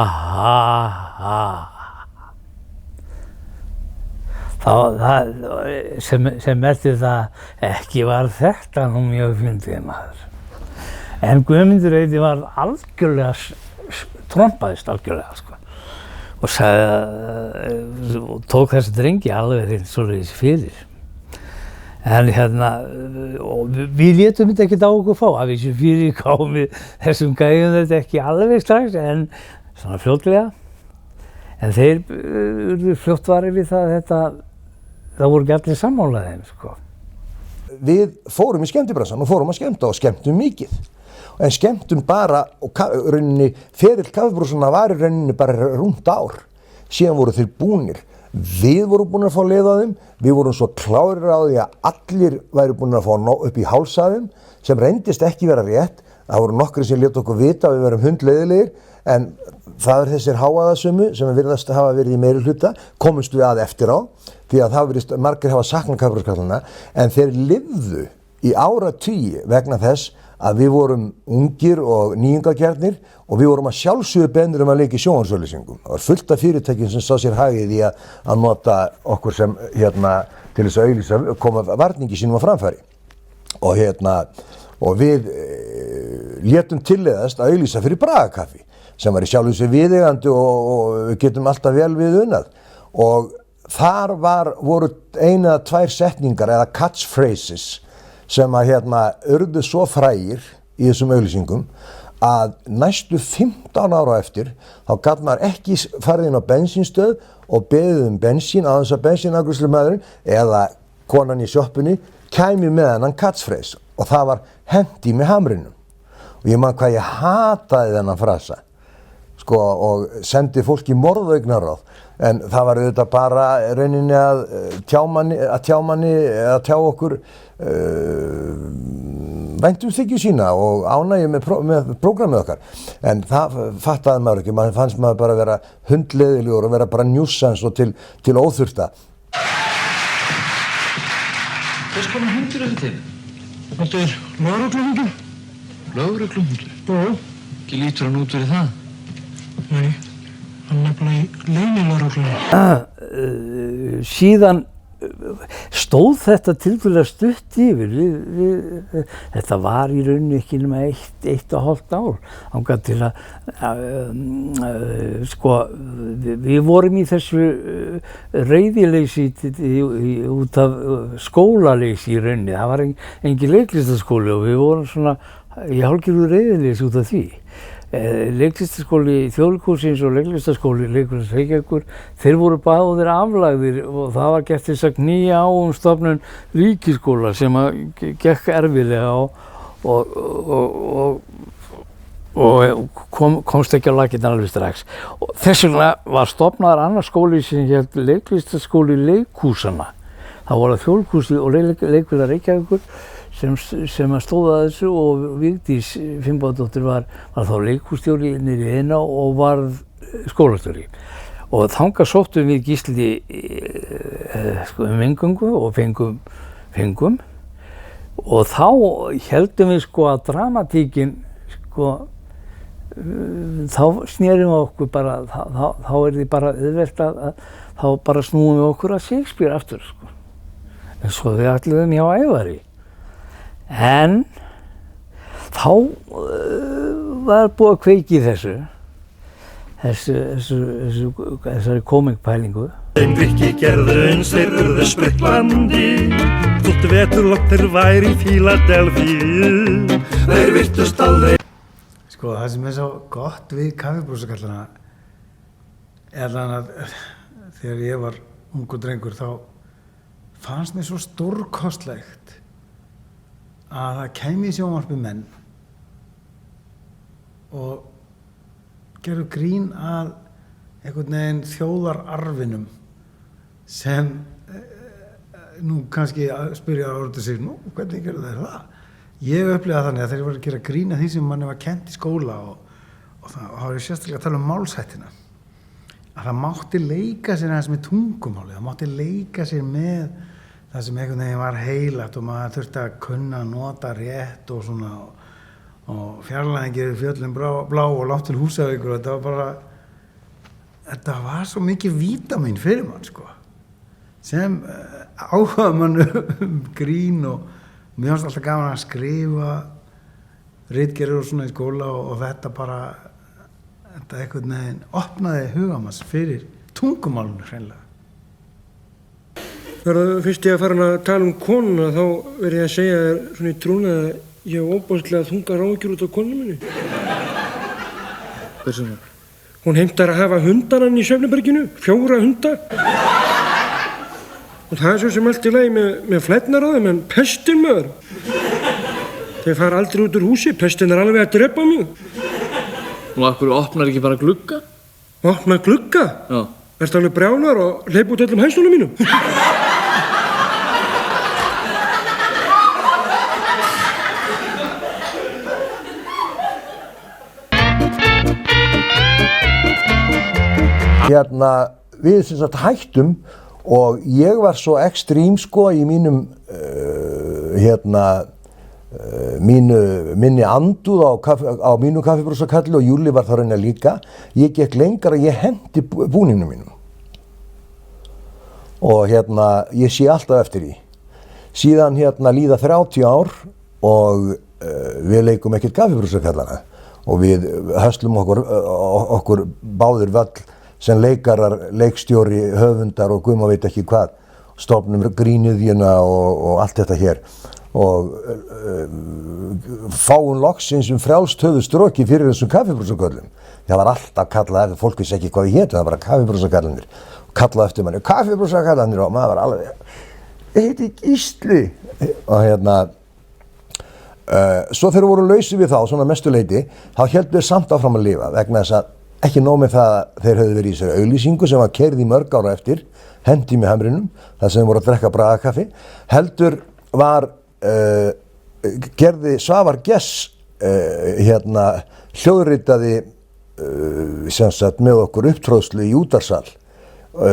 [SPEAKER 5] Það sem merkti það ekki var þetta nú mjög fyndið maður. En Guðmundur heitinn var algjörlega, trompaðist algjörlega sko. Og sagði, og tók þessi drengi alveg svoleiðis fyrir. En og við létum þetta ekkert á okkur fá, að við sem fyrir gáum við þessum gæjum þetta ekki alveg strax, en svona fljótlega. En þeir urðu fljóttvarir við það voru ekki allir sammálaðið þeim, sko.
[SPEAKER 3] Við fórum í skemmtibransann og fórum að skemmta og skemmtum mikið. En skemmtum bara, og rauninni, ferill kaffibrúsanna var í rauninni bara rúmt ár. Síðan voru þeir búnir. Við vorum búin að fá leið á þeim, við vorum svo klárir á því að allir væru búin að fá upp í háls af þeim, sem reyndist ekki vera rétt. Það voru nokkri sem létu okkur vita að við verum hundleiðilegir, en það er þessir háaðasömu sem virðast hafa verið í meiri hluta, komumst við að eftir á, því að það virðist margir hafa saknað kaffibrúskallana, en þeir lifðu í áratugi vegna þess að við vorum ungir og nýjungagjarnir og við vorum að sjálfsögðu beðnir að leika í sjónvarpsauglýsingum. Það var fullt af fyrirtækjum sem sá sér hagið í að nota okkur sem til þess að auglýsa, koma varningi sínum á framfæri. Og við létum tilleiðast að auglýsa fyrir Bragakaffi, sem var í sjálfu sér viðeigandi og við getum alltaf vel við unnað. Og þar voru 1 eða 2 setningar eða catchphrases sem urðu svo frægir í þessum auglýsingum að næstu 15 ára eftir þá gat maður ekki farið inn á bensínstöð og beðið bensín á þess að bensínafgreiðslumaðurinn eða konan í sjoppunni kæmi með hennan catchphrase og það var hendi með hamrinum. Og ég man hvað ég hataði þennan frasa og sendi fólki morðaugnaráð. En það var auðvitað bara rauninni að tjá okkur væntumþykju sína og ánægju með prógrammið okkar. En það fattaði maður ekki, maður fannst maður bara vera hundleiðilegur og vera bara njússans og til óþurfta.
[SPEAKER 2] Hvers konar hundur er þetta?
[SPEAKER 1] Þetta er lögregluhundur.
[SPEAKER 2] Lögregluhundur?
[SPEAKER 1] Já.
[SPEAKER 2] Ekki lítur hann út fyrir það?
[SPEAKER 1] Nei. Hann nefnilega í leynilögreglunni.
[SPEAKER 5] Síðan stóð þetta tiltölulega stutt yfir. Þetta var í rauninni ekki nema 1,5 ár. Þangað til að við vorum í þessu reiðileysi út af skólaleysi í rauninni. Það var engin leiklistaskóli og við vorum svona í hálfgerðu reiðileysi út af því. Leiklistaskóli Þjóðleikhússins og leiklistaskóli Leikhússins Reykjavíkur, þeir voru báðir aflagðir og það var gert þess að knýja á stofnun ríkisskóla sem gekk erfiðlega og komst ekki á laggirnar alveg strax. Og þess vegna var stofnaður annar skóli sem hét Leiklistaskóli Leikhúsanna Það voru Þjóðleikhúsið og Leikfélag Reykjavíkur sem að stóða að þessu og Vigdís Finnbogadóttir var þá leikhússtjóri niðri í Iðnó og varð skólastjóri. Og þangað sóttum við Gísli inngöngu og fengum og þá héldum við að dramatíkin þá snerum við okkur bara, þá því bara auðvelt að þá bara snúum við okkur að Shakespeare aftur en svo við ætluðum hjá Ævari en þá var búið að kveiki í þessari komikpælingu.
[SPEAKER 4] Þeim Grikki gerðu uns þeir urðu spriklandi, þótt veturlogn þeir væri í Fíladelfíu, þeir virtust aldrei.
[SPEAKER 6] Sko það sem svo gott við kaffibrúsakallana þannig að þegar ég var ungur drengur þá fannst mér svo stórkostlegt að það kæmi í sjónvarpi menn og gerðu grín að einhvern veginn þjóðararfinum sem nú kannski spyrja á orðið sig, hvernig gerðu þeir það? Ég upplifaði þannig að þeir voru að gera grín að því sem manni var kennt í skóla og þá var ég sérstaklega að tala um málshættina. Að það mátti leika sér aðeins með tungumáli, það mátti leika sér með það sem einhvern veginn var heilagt og maður þurfti að kunna nota rétt og svona og fjarlæðingir fjöllin blá og langt til Húsavíkur og þetta var svo mikið vítamín fyrir mann sem áhuga mann grín og mér fannst alltaf gaman að skrifa ritgerðir og svona í skóla og þetta einhvern veginn opnaði hugamanns fyrir tungumálinu hreinlega.
[SPEAKER 1] Þegar fyrst ég að fara að tala um konuna þá verð ég að segja þér svona í trúna að ég hef óbærslega þungar áhyggjur út á konunum minni.
[SPEAKER 2] Hversu það?
[SPEAKER 1] Hún heimtar að hafa hundanann í Svefnaberginu, 4 hunda. Og það svo sem allt í lagi með flætnar á þeim, en pestin maður. Þeir fara aldrei út úr húsi, pestin alveg að drepa mig.
[SPEAKER 2] Og af hverju opnar ekki bara glugga?
[SPEAKER 1] Opna glugga?
[SPEAKER 2] Já.
[SPEAKER 1] Ertu alveg brjálar og hleypa út öllum hæslunum mínum?
[SPEAKER 3] Við sem sagt hættum og ég var svo ekstrím í mínum minni andúð á mínu kaffibrúsakalli og Júli var það raunar líka. Ég gekk lengra, ég hendi búningnum mínum og ég sé alltaf eftir því. Síðan líða 30 ár og við leikum ekkert kaffibrúsakallana og við höslum okkur báðir völl sem leikarar, leikstjóri, höfundar og guð má veit ekki hvað, stofnum gríniðjuna og allt þetta hér og fáum loksins frjálst höfuðstroki fyrir þessum kaffibrúsaköllum. Það var alltaf kallað eftir, fólk vissi ekki hvað við hétum, það var bara kaffibrúsakallanir og kallað eftir manni, kaffibrúsakallanir og maður var alveg, ég heiti Gísli og svo þegar við vorum lausir við þá, svona mestu leyti, þá héldum við samt áfram að lifa vegna þess að ekki nóg með það að þeir höfðu verið í þessari auglýsingu sem var keyrð í mörg ára eftir, hendi með hamrinum, þar sem þeir voru að drekka bragðakaffi, heldur var, gerði Svavar Gess, hljóðritaði sem sagt með okkur upptróðslu í útvarpssal,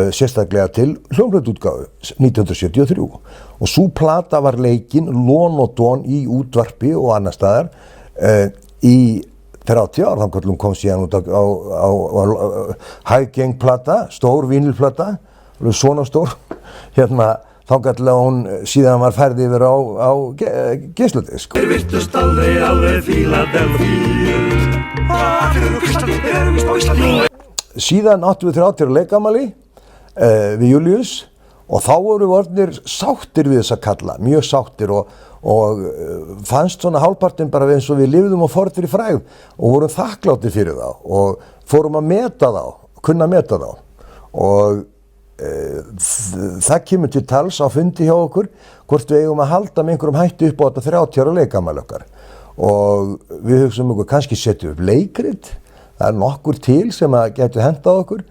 [SPEAKER 3] sérstaklega til hljómplautútgáfu 1973 og sú plata var leikin lon og don í útvarpi og annar staðar í 30 ár, þannig kom síðan út á hæggengplata, stór vínilplata, svona stór, þannig að hún síðan var færð yfir á geisladisk.
[SPEAKER 4] Þeir virtust aldrei alveg Fíladelfíu, allir eru Íslandi, þeir eru vist á Íslandi.
[SPEAKER 3] Síðan áttum við 30 ára leikafmæli við Júlíus og þá voru við orðnir sáttir við þessa kalla, mjög sáttir og fannst svona hálfpartinn bara eins og við lifðum og forðir í frægð og vorum þakkláttir fyrir þá og fórum að meta þá, kunna meta þá og það kemur til tals á fundi hjá okkur hvort við eigum að halda með einhverjum hætti upp á þetta 30 ára leikafmæli okkar og við hugsaum okkur kannski setja upp leikrit, það nokkur til sem að getur hendað okkur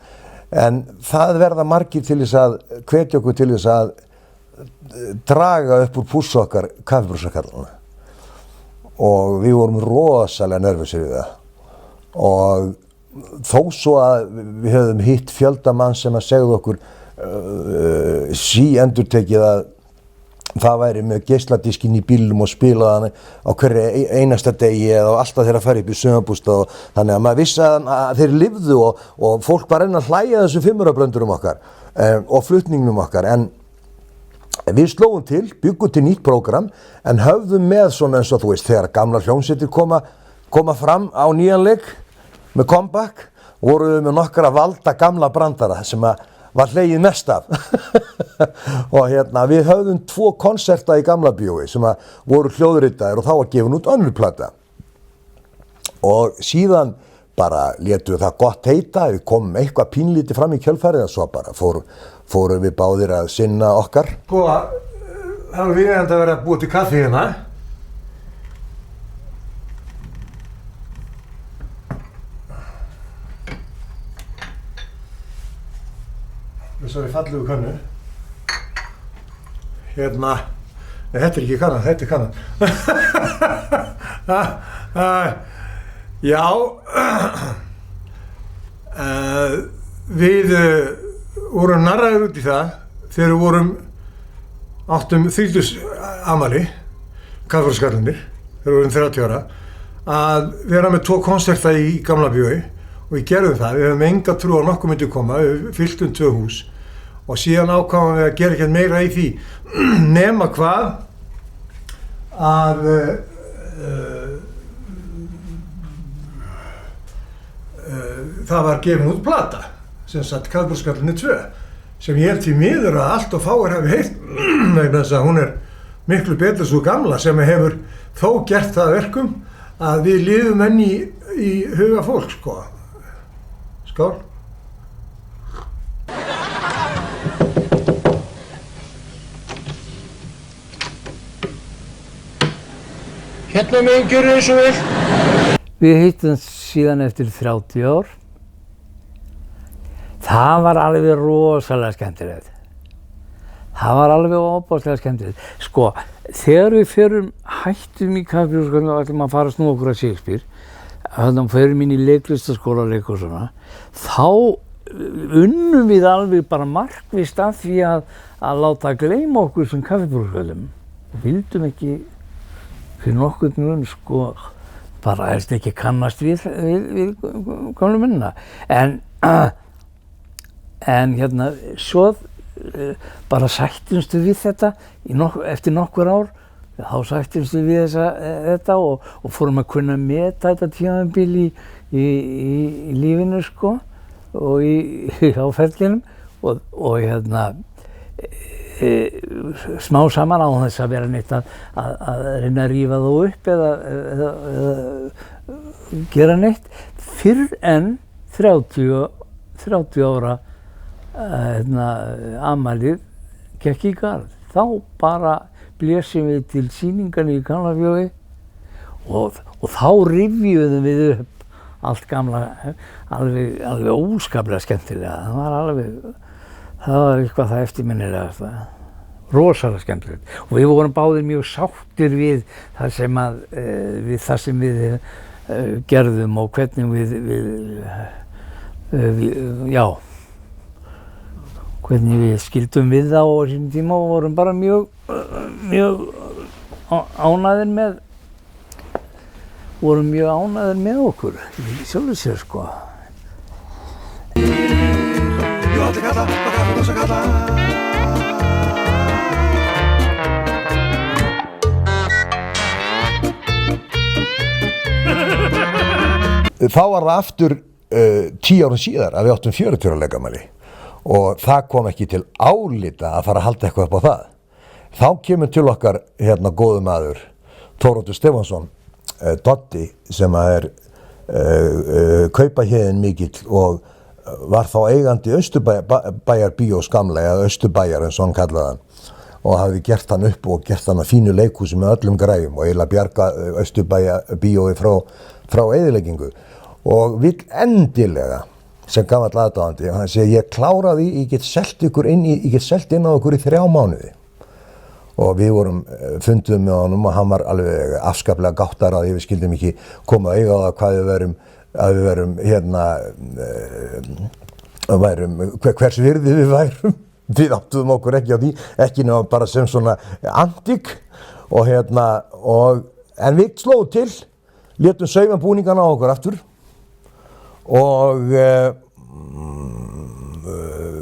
[SPEAKER 3] en það verða margir til þess að hvetja okkur til þess að draga upp úr pússu okkar kaffibrúsakallana og við vorum rosalega nervusir við það og þó svo að við höfum hitt fjöldamann sem að segja okkur endurtekið að það væri með geisladiskinn í bílum og spilaði hann á hverju einasta degi eða alltaf þeirra færi upp í sumarbústað og þannig að maður vissi að þeir lifðu og fólk var enn að hlæja þessum fimmurabröndurum okkar og flutningnum okkar en við slóum til, byggum til nýtt prógram en höfðum með svona eins og þú veist þegar gamla hljómsveitir koma fram á nýjan leik með comeback vorum við með nokkra valda gamla brandara sem að var hlegið mest af og við höfðum 2 konserta í Gamla bíói sem að voru hljóðritaðir og þá var gefin út önnur plata og síðan bara létum við það gott heita við komum eitthvað pínlítið fram í kjölfarið og svo bara fórum við báðir að sinna okkar
[SPEAKER 1] Sko, það var viðeigandi að vera að búa til kaffi hérna Þessari fallegu kannu. Nei, þetta ekki kannan, þetta kannan. Já, við vorum narraðir út í það þegar við áttum 30 afmæli, kaffirúskarlarnir, þegar við vorum 30 ára, að vera með 2 konserta í Gamla bíói og við gerðum það. Við höfum enga trú á nokkuð myndi koma, við fylltum 2 hús. Og síðan ákváðum við að gera ekkert meira í því nema hvað að það var gefin út plata sem sagt Kaffibrúskarlarnir 2 sem ég held því miður að allt og fáir hafi heyrt vegna þess að hún miklu betur svo gamla sem hefur þó gert það verkum að við lifum enn í huga fólk sko. Skál. Hérna meginn gjörðu eins og vilt.
[SPEAKER 5] Við hittum síðan eftir 30 ár. Það var alveg rosalega skemmtilegt. Það var alveg óbáslega skemmtilegt. Sko, þegar við hættum í Kaffibrúskarlarnir og ætlum að fara að snúa okkur að Shakespeare, þannig að förum inn í leiklistaskóla og svona, þá unnum við alveg bara markvisst að því að láta gleyma okkur sem Kaffibrúskarlum. Við vildum ekki fyrir nokkurn mun sko bara helst ekki kannast við gamlu mennina en svo bara sættumst við þetta eftir nokkur ár þá sættumst við þetta og fórum að kunna meta þetta tímabil í lífinu sko og á ferlinum og smá saman á þess að vera neitt að reyna að rífa þá upp eða gera neitt fyrr en 30 ára afmælið gekk í garð. Þá bara blésum við til sýningarna í Gamla bíói og þá rifjuðum við upp allt gamla alveg óskaplega skemmtilega. Það var eitthvað það eftirminnilegasta, rosalega skemmtilegt og við vorum báðir mjög sáttir við það sem við gerðum og hvernig hvernig við skildum við það á þessum tíma og vorum bara mjög ánægðir með okkur í sjálfu sér sko.
[SPEAKER 3] Þá var það aftur 10 árum síðar að við áttum 40 ára leikafmæli og það kom ekki til álita að fara að halda eitthvað upp á það. Þá kemur til okkar góðu maður Þóroddur Stefánsson, Doddi, sem er kaupahéðinn mikill og var þá eigandi Austurbæjar bíós gamla eða Austurbæjar eins og hann kallaði hann og hafði gert hann upp og gert hann að fínu leikhúsi með öllum græjum og eiginlega bjarga Austurbæjar bíói frá eyðileggingu og vill endilega sem gamall aðdáandi og hann segi ég kláraði, ég get selt inn á okkur í 3 mánuði og við vorum funduðum með honum og hann var alveg afskaplega gáttar að við skildum ekki koma að eiga á það hvað við verum hérna hvers virði við værum. Við áttuðum okkur ekki á því, ekki nema bara sem svona antík og en við slóðum til, létum sauma búningana á okkur aftur og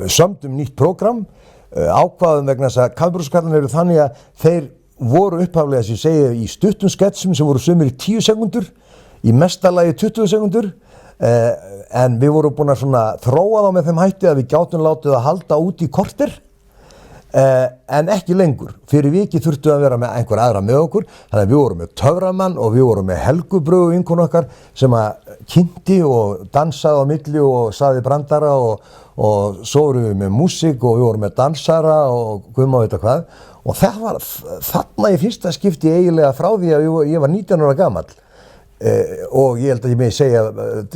[SPEAKER 3] sömdum nýtt prógram, ákvaðum vegna þess að kaffibrúskarlarnir eru þannig að þeir voru upphaflega sem ég segi í stuttum sketsum sem voru sumir í 10 sekúndur, í mesta lagi 20 sekúndur. En við vorum búin að svona þróa þá með þeim hætti að við gátum látið að halda út í korter en ekki lengur. Fyrir vikið þurftum að vera með einhver aðra með okkur, þannig að við vorum með töframann og við vorum með Helgu Brögu vinkonu okkar sem að kynnti og dansaði á milli og saði brandara og svo vorum við með músík og við vorum með dansara og guð má vita hvað og það var þarna í fyrsta skipti eiginlega frá því að ég var 19 ára gamall. Og ég held að ég megi segja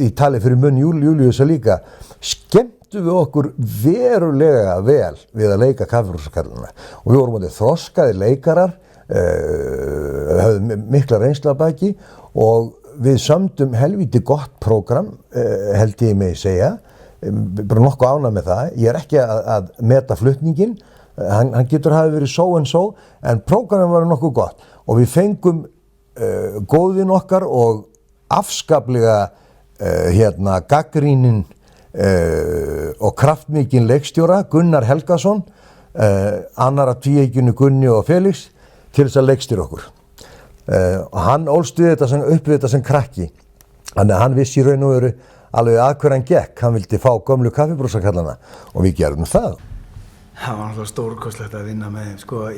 [SPEAKER 3] í tali fyrir munn Júlíusa líka skemmtum við okkur verulega vel við að leika kaffibrúskarlana og við vorum þroskaðir leikarar höfðum mikla reynslu að baki og við sömdum helvíti gott prógram held ég megi segja bara nokkuð ánægð með það ég ekki að meta flutningin hann getur hafi verið so and so en prógramið var nokkuð gott og við fengum góðvin okkar og afskaplega gagnrýninn og kraftmikinn leikstjóra Gunnar Helgason annar af tvíeykjunni Gunni og Felix til þess að leikstýra okkur og hann ólst við þetta sem krakki þannig að hann vissi í raun og veru alveg að hver hann gekk hann vildi fá gömlu kaffibrúsakallana og við gerðum það.
[SPEAKER 6] Það var náttúrulega stórkostlegt að vinna með þeim sko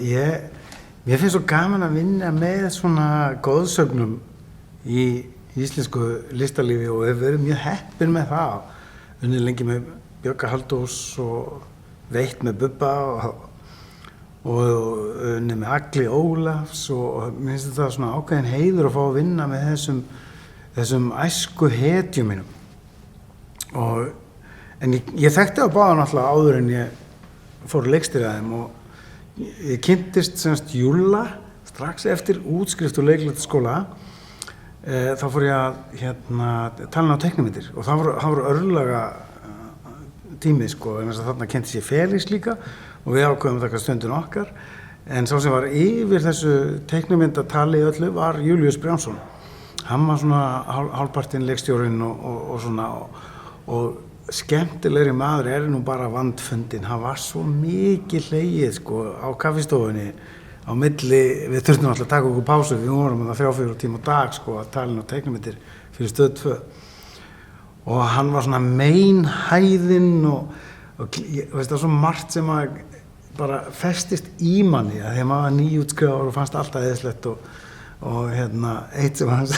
[SPEAKER 6] Mér finnst svo gaman að vinna með svona góðsögnum í íslensku listalífi og hef verið mjög heppinn með það. Unnið lengi með Björga Halldórs og Veitt með Bubba og unnið með Agli Ólafs og mér finnst þetta svona ákveðin heiður að fá að vinna með þessum æsku hetjum mínum. En ég þekkti á báða náttúrulega áður en ég fór að leikstýra þeim og ég kynntist semst Júlla strax eftir útskrift úr leiklistarskóla þá fór ég að tala á teiknimyndir og það voru örlaga tímið sko en þarna kynntist ég Felix líka og við ákveðum taka stundin okkar en sá sem var yfir þessu teiknimyndatali öllu var Júlíus Brjánsson hann var svona hálfpartinn leikstjórinn og svona og skemmtilegri maður nú bara vandfundinn, hann var svo mikið hlegið sko á kaffistofunni á milli, við þurftum alltaf að taka okkur pásu, við vorum að 3-4 tíma á dag sko að tala á teiknimyndir fyrir Stöð 2 og hann var svona meinhæðinn og veist það svo margt sem að bara festist í manni að þegar maður var nýútskrifaður og fannst alltaf eðislegt og eitt sem hann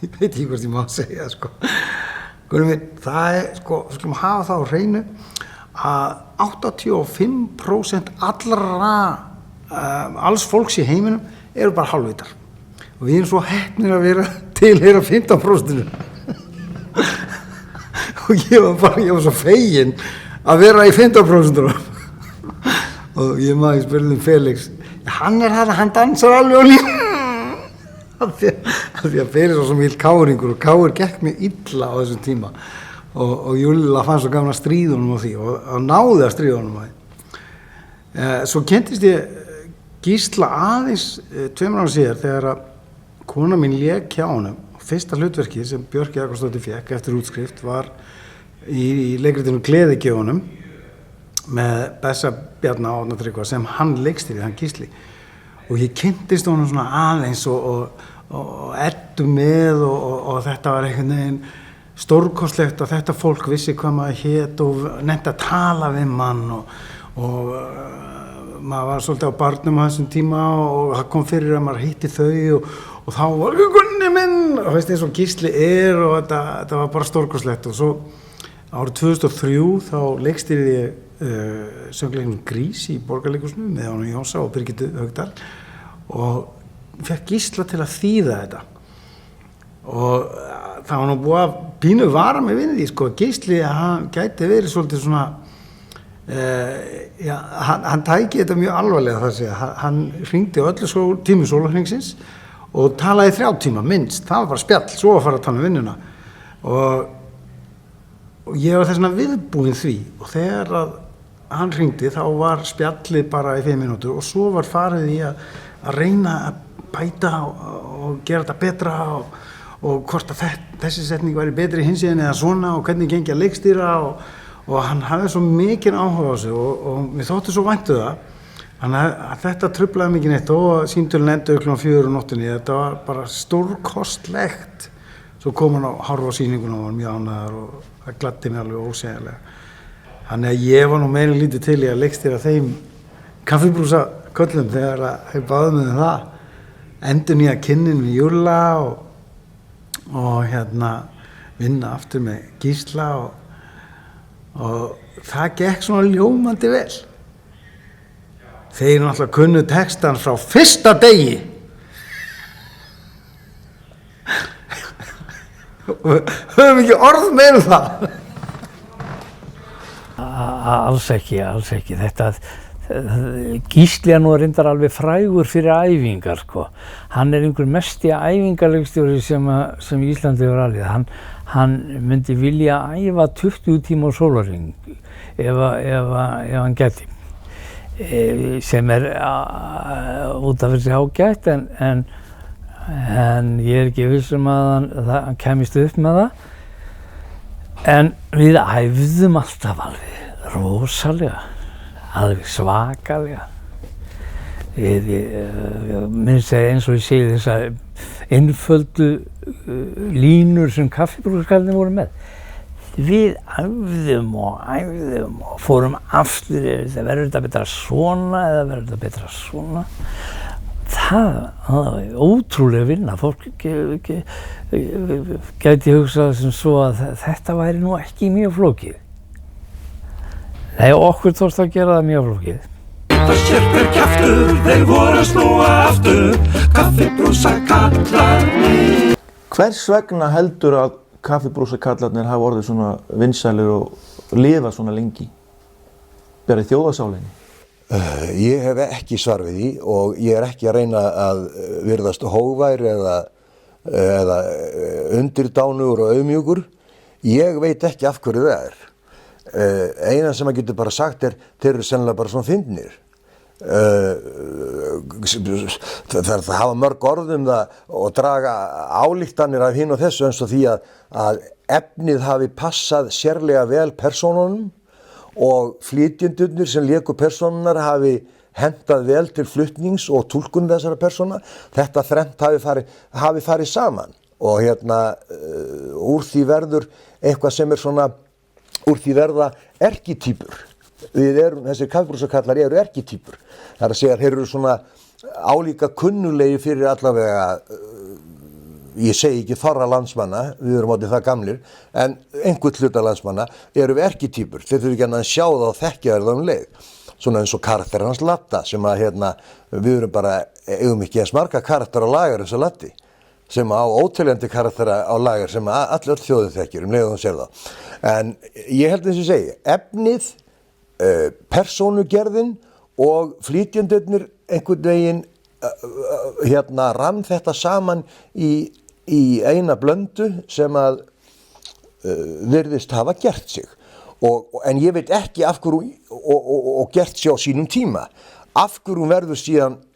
[SPEAKER 6] ég veit ekki hvort ég má segja sko Guðni minn, það sko, við skulum hafa það á hreinu að 85% alls fólks í heiminum eru bara hálfvitar og við erum svo heppnir að vera tilheyra 15%. Og ég var svo feginn að vera í 15%. Og ég spurði Felix, hann hann dansar alveg á líf. Af því að Felix var svo mikill káringur og Káur gekk mjög illa á þessum tíma og Júlla fann svo gaman að stríða honum á því og náði að stríða honum á því. Svo kynntist ég Gísla aðeins 2 ára síðar þegar að kona mín lék hjá honum og fyrsta hlutverkið sem Björk Jakobsdóttir fékk eftir útskrift var í leikritinu Gleðigjöfunum með Bessa Bjarna Árna Tryggva sem hann leikstýrði, hann Gísli og ég kynntist honum svona aðeins og ertu með og þetta var einhvern veginn stórkostlegt að þetta fólk vissi hvað maður hét og nefndi að tala við mann og maður var svolítið á barnum á þessum tíma og það kom fyrir að maður hitti þau og þá var Gunni minn og veist eins og Gísli og þetta var bara stórkostlegt og svo árið 2003 þá leikstýrði ég söngleiknum Grís í Borgarleikhúsinu með honum Jónsa og Birgittu Haugdal og fekk Gísla til að þýða þetta og það var nú búið að pínu vara mig við því sko Gísli hann gæti verið svolítið svona hann tæki þetta mjög alvarlega það segja, hann hringdi á öllu tími sólarhringsins og talaði 3 tíma minnst, það var bara spjall, svo að fara að tala um vinnuna og ég var þess vegna viðbúinn því og þegar að hann hringdi þá var spjallið bara í 5 mínútur og svo var farið í að reyna að bæta og gera þetta betra og hvort að þessi setning væri betri hins eða svona og hvernig gengi að leikstýra og hann hafði svo mikinn áhuga á sig og mér þótti svo væntu það þannig að þetta truflaði mikið neitt og símtölin endaði klukkan 4 um nóttinni þetta var bara stórkostlegt svo kom hann að horfa á sýninguna og var mjög ánægður og það gladdi mig alveg ósegjanlega þannig að ég var nú meira lítið til í að leikstýra þeim kaffibrúsa köllum þegar þeir báðu mig það endurnýja kynnin við Júlla og vinna aftur með Gísla og það gekk svona ljómandi vel. Þeir náttúrulega kunnu textan frá fyrsta degi. Höfum ekki orð meira það.
[SPEAKER 5] Alls ekki. Þetta, Gísli nú reyndar alveg frægur fyrir æfingar, sko. Hann einhver mesti æfingarleikstjóri sem Íslandi hefur alveg. Hann myndi vilja æfa 20 tíma á sólarhring ef hann gæti. Sem út af þessi ágætt en ég ekki viss að hann kæmist upp með það. En við æfðum alltaf alveg rosalega, alveg svakalega. Minnst eins og ég segi þessar einföldu línur sem kaffibrúskarnir voru með. Við æfðum og fórum aftur, verður þetta betra svona eða verður þetta betra svona. Það var ótrúlega vinna. Fólk gæti hugsað sem svo að þetta væri nú ekki mjög flókið. Nei, okkur tókst að gera það mjög flókið.
[SPEAKER 4] Það sérper kjaftur, þeir voru að snúa aftur, kaffibrúsakallarnir.
[SPEAKER 7] Hvers vegna heldur að kaffibrúsakallarnir hafa orðið svona vinsælir og lifa svona lengi? Berið þjóðarsálinni?
[SPEAKER 3] Ég hef ekki svar við því og ég ekki að reyna að virðast hógvær eða undirdánugur og auðmjúkur. Ég veit ekki af hverju það eina sem maður getur bara sagt þeir eru sennilega bara svona fyndnir. Það hafa mörg orð það og draga ályktanir af hinn og þessu eins og því að efnið hafi passað sérlega vel persónunum og flytjendurnir sem léku persónunar hafi hentað vel til flutnings og túlkun þessara persóna. Þetta þrennt hafi farið saman og úr því verður eitthvað sem svona úr því verða erkitýpur. Þessir kaffibrúsakallar eru erkitýpur. Það að segja að þeir eru svona álíka kunnulegi fyrir allavega, ég segi ekki þorra landsmanna, við erum átti það gamlir, en einhvern hluta landsmanna eru við erkitýpur. Þeir þurfi ekki að sjá það og þekkja það leið. Svona eins og karakter hans Latta sem að við erum bara, eigum ekki eins marga karakter á lagar eins og Latti. Sem á óteljandi karaktera á lagar sem öll þjóðin þekkir leið og hún sér það. En ég held eins og segi, efnið, persónugerðin og flytjendurnir einhvern veginn rann þetta saman í eina blöndu sem að virðist hafa gert sig. En ég veit ekki af hverju og gert sig á sínum tíma. Af hverju hún verður síðan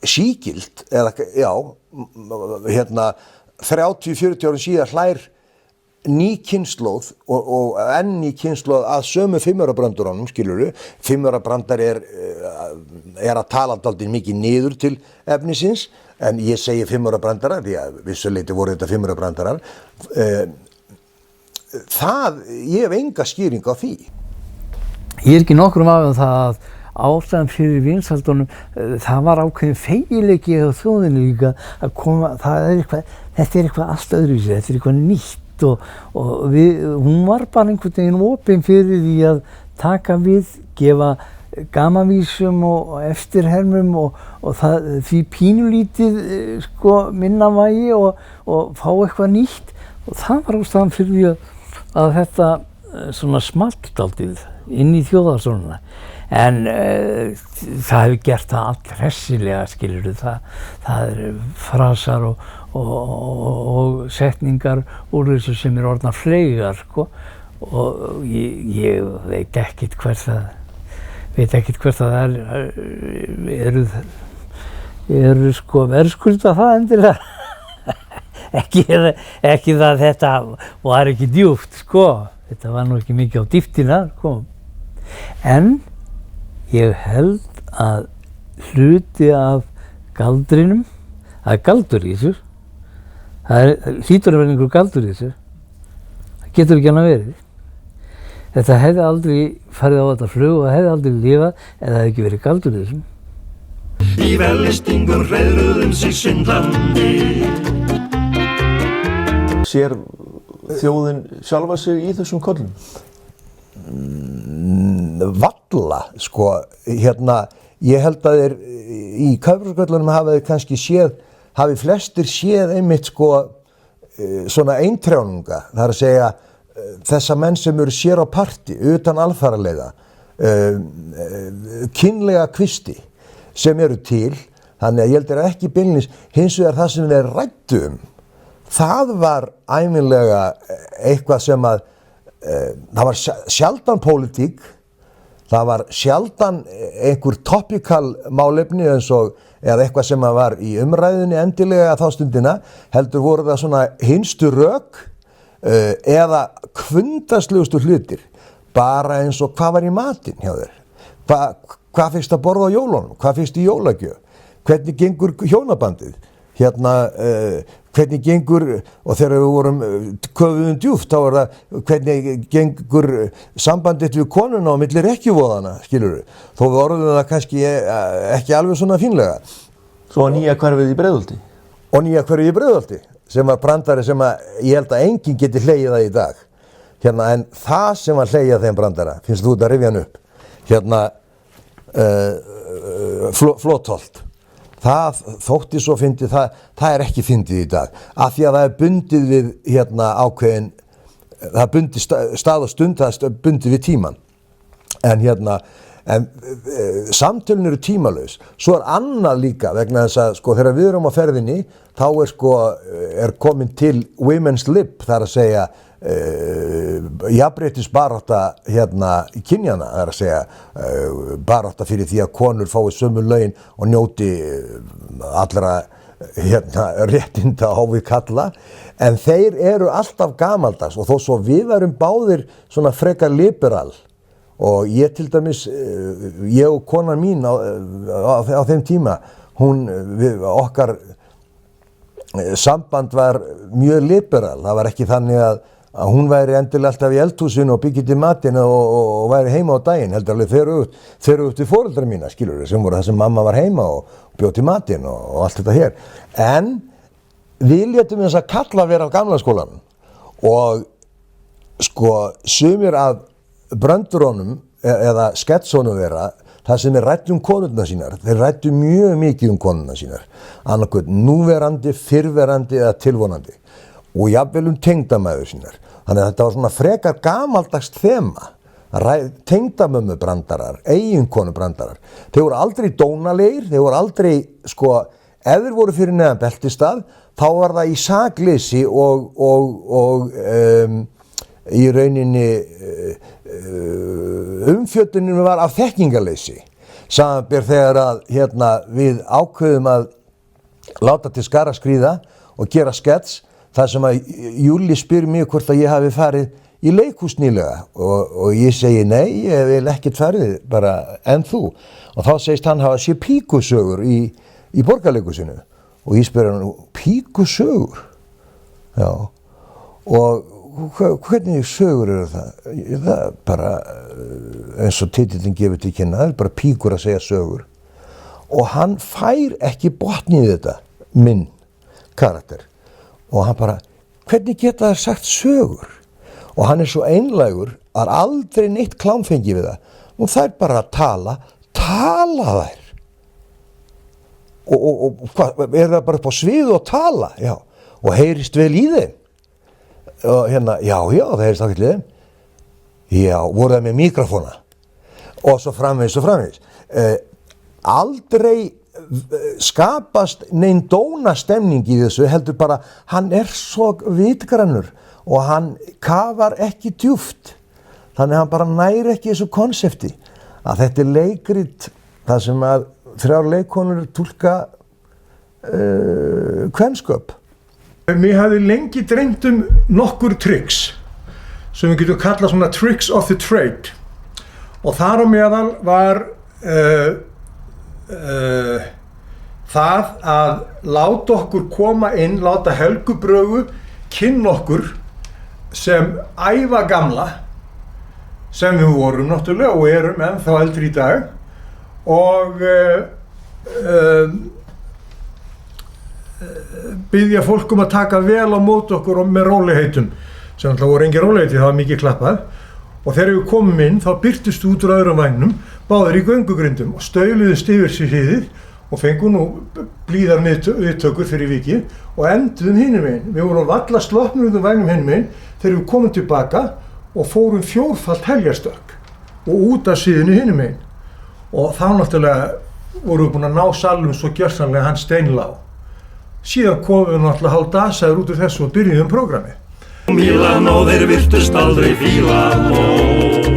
[SPEAKER 3] sígild, eða, 30-40 árum síðar hlær ný kynslóð og enn ný kynslóð að sömu 5-árabrandurunum, skilurðu. 5-árabrandar er að tala dálítið mikið niður til efnisins, en ég segi 5-árabrandara, því að vissuleyti voru þetta 5-árabrandarar. Ég hef enga skýring á því.
[SPEAKER 5] Ég ekki nokkrum af það að ástæðan fyrir vinsældunum, það var ákveðin fegileiki á þjóðinni líka að koma, þetta er eitthvað allt öðruvísi, þetta er eitthvað nýtt og hún var bara einhvern veginn opin fyrir því að taka við, gefa gamanvísum og eftirhermum og því pínulítið minna vægi og fá eitthvað nýtt og það var ástæðan fyrir því að þetta svona smalt dálítið inn í þjóðarsálina en það hefur gert það allt hressilega skilurðu það frasar og setningar úr þessu sem orðnar fleygar sko og ég veit ekkert hvert það eru sko verðskulda það endilega ekki það þetta var ekki djúpt sko þetta var nú ekki mikið á dýptina sko en ég held að hluti af galdrinum það galdur í þessu það hlýtur að vera einhver galdur í þessu það getur ekki annað verið þetta hefði aldrei farið á þetta flug og hefði aldrei lifað eða hefði ekki verið galdur í þessum
[SPEAKER 4] Í vellistingum hreiðruðum sig syndandi
[SPEAKER 7] Sér þjóðin sjálfa sig í þessum kollum?
[SPEAKER 3] Valla, sko, ég held að þeir í Kafbársköllunum hafi flestir séð einmitt sko svona eintrjánunga, það að segja þessa menn sem eru sér á parti, utan alfaraleiða, kynlega kvisti sem eru til, þannig að ég held að ekki beinlínis, hins vegar það sem þeir ræddu það var ævinlega eitthvað sem að það var sjaldan pólitík, það var sjaldan einhver topical málefni eins og eða eitthvað sem að var í umræðunni endilega þá stundina, heldur voru það svona hinstu rök eða kvundaslegustu hlutir, bara eins og hvað var í matinn hjá þér, hvað fyrst að borða á jólunum, hvað fyrst í jólagjöf, hvernig gengur hjónabandið, hvernig gengur, og þegar við vorum köfuðum djúpt, þá var það hvernig gengur sambandið við konuna á milli rekkjuvoðana, skilurðu, þó við orðum það kannski ekki alveg svona fínlega.
[SPEAKER 7] Svo að nýja hverfið í Breiðholti?
[SPEAKER 3] Og nýja hverfið í Breiðholti, sem var brandari sem að ég held að enginn geti hlegið það í dag. En það sem var hlegið þeim brandara, finnst þú þetta að rifja hann upp, Flotholt. Það þótti svo fyndið, það er ekki fyndið í dag, af því að það er bundið við ákveðin, það er bundið stað og stund, það er bundið við tíman. En samtölin eru tímalaus. Svo er annað líka vegna þess að sko þegar við erum á ferðinni, þá er komin til women's lib, það að segja jafnréttisbarátta kynjana, það að segja barátta fyrir því að konur fái sömu laun og njóti allra réttinda á við kalla, en þeir eru alltaf gamaldags og þó svo við erum báðir svona frekar liberal og ég til dæmis, ég og konan mín á þeim tíma, okkar samband var mjög liberal, það var ekki þannig að hún væri endilega alltaf í eldhúsinu og byggði til matinn og væri heima á daginn, heldur alveg þeir eru til foreldrar mína, skilur sem voru það sem mamma var heima og bjóð til matinn og allt þetta hér. En við létum þess að kalla vera á gamla skólanum og sko sumir af bröndurunum eða sketsónum þeirra, það sem ræddu konurnar sínar, þeir ræddu mjög mikið konurnar sínar, annarkvöld núverandi, fyrrverandi eða tilvonandi og jafnvel tengdamæður sínar. Þannig að þetta var svona frekar gamaldags þema, tengdamömmu brandarar, eiginkonu brandarar. Þeir voru aldrei dónalegir, þeir voru aldrei, sko, ef þeir voru fyrir neðan beltistað, þá var það í sakleysi og í rauninni umfjöllunin var af þekkingarleysi. Samanber þegar að við ákveðum að láta til skara skríða og gera skets, þar sem að Júli spyr mig hvort að ég hafi farið í leikhús nýlega og ég segi nei, ég vil ekkert farið bara en þú. Og þá segist hann hafa séð píkusögur í Borgarleikhúsinu og ég spyr hann, píkusögur? Já, og hvernig sögur eru það? Það er bara eins og titillinn gefur til kynna, það er bara píkur að segja sögur. Og hann fær ekki botn í þetta, minn karakter. Og hann bara, hvernig geta það sagt sögur? Og hann svo einlægur að aldrei neitt klámfengi við það. Og það bara að tala þær. Og hvað, það bara upp á svið og tala? Já, og heyrist vel í þeim. Og já, það heyrist ákveðlega í þeim. Já, voru það með mikrofóna og svo framvegis. Aldrei skapast neinn dónastemning í þessu, heldur bara hann svo vitgrannur og hann kafar ekki djúpt, þannig hann bara næri ekki þessu konsepti að þetta leikrit það sem að 3 leikkonur túlka kvenskap.
[SPEAKER 1] Mér hafði lengi dreymt nokkur tricks sem við getum kallað svona tricks of the trade og þar á meðal var það að láta okkur koma inn, láta Helgu Brögu kynna okkur sem æva gamla sem við vorum náttúrulega og erum ennþá eldri í dag og biðja fólk að taka vel á móti okkur og með rólegheitum sem alltaf voru engin rólegheiti, það var mikið klappað og þegar við komum inn þá birtust út úr öðrum vagnum báðir í göngugrindum og stauluðust yfir sér hliðið og fengum nú blíðar viðtökur fyrir vikið og enduðum hinum megin. Við vorum valla sloppnir út úr vagnum hinum megin þegar við komum tilbaka og fórum 4-falt heljarstökk og út af síðunni hinum megin og þá náttúrulega vorum við búin að ná salnum svo gjörsamlega hann steinlá. Síðan komum við náttúrulega hálfdasaður út úr þessu og byrjuðum programmið.
[SPEAKER 4] Milano þeir virtust aldrei fíla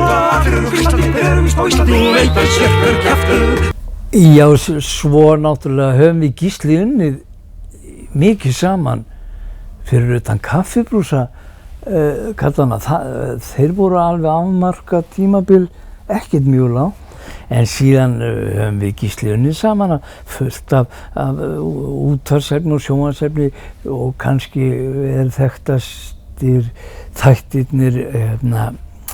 [SPEAKER 4] Allir eru víst á Íslandi Nú veit að sérkur kjaftur
[SPEAKER 5] Já, svo náttúrulega höfum við Gísli unnið mikið saman fyrir utan Kaffibrúsa kallana. Þeir voru alveg afmarka tímabil, ekkert mjög lágt. En síðan höfum við Gísli unnið saman fullt af útvarpsefni og sjónvarpsefni og kannski þekktastir þættirnir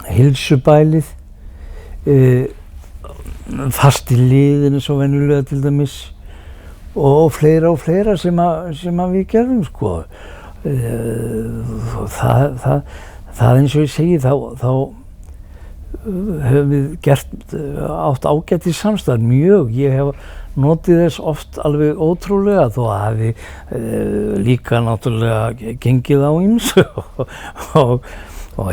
[SPEAKER 5] Heilsubælið, Fast í liðinu svo venjulega til dæmis og fleira sem við gerðum sko. Það eins og ég segi þá höfum við átt ágætis samstarf mjög. Ég hef notið þess oft alveg ótrúlega þó að hafi líka náttúrulega gengið á ýmsu og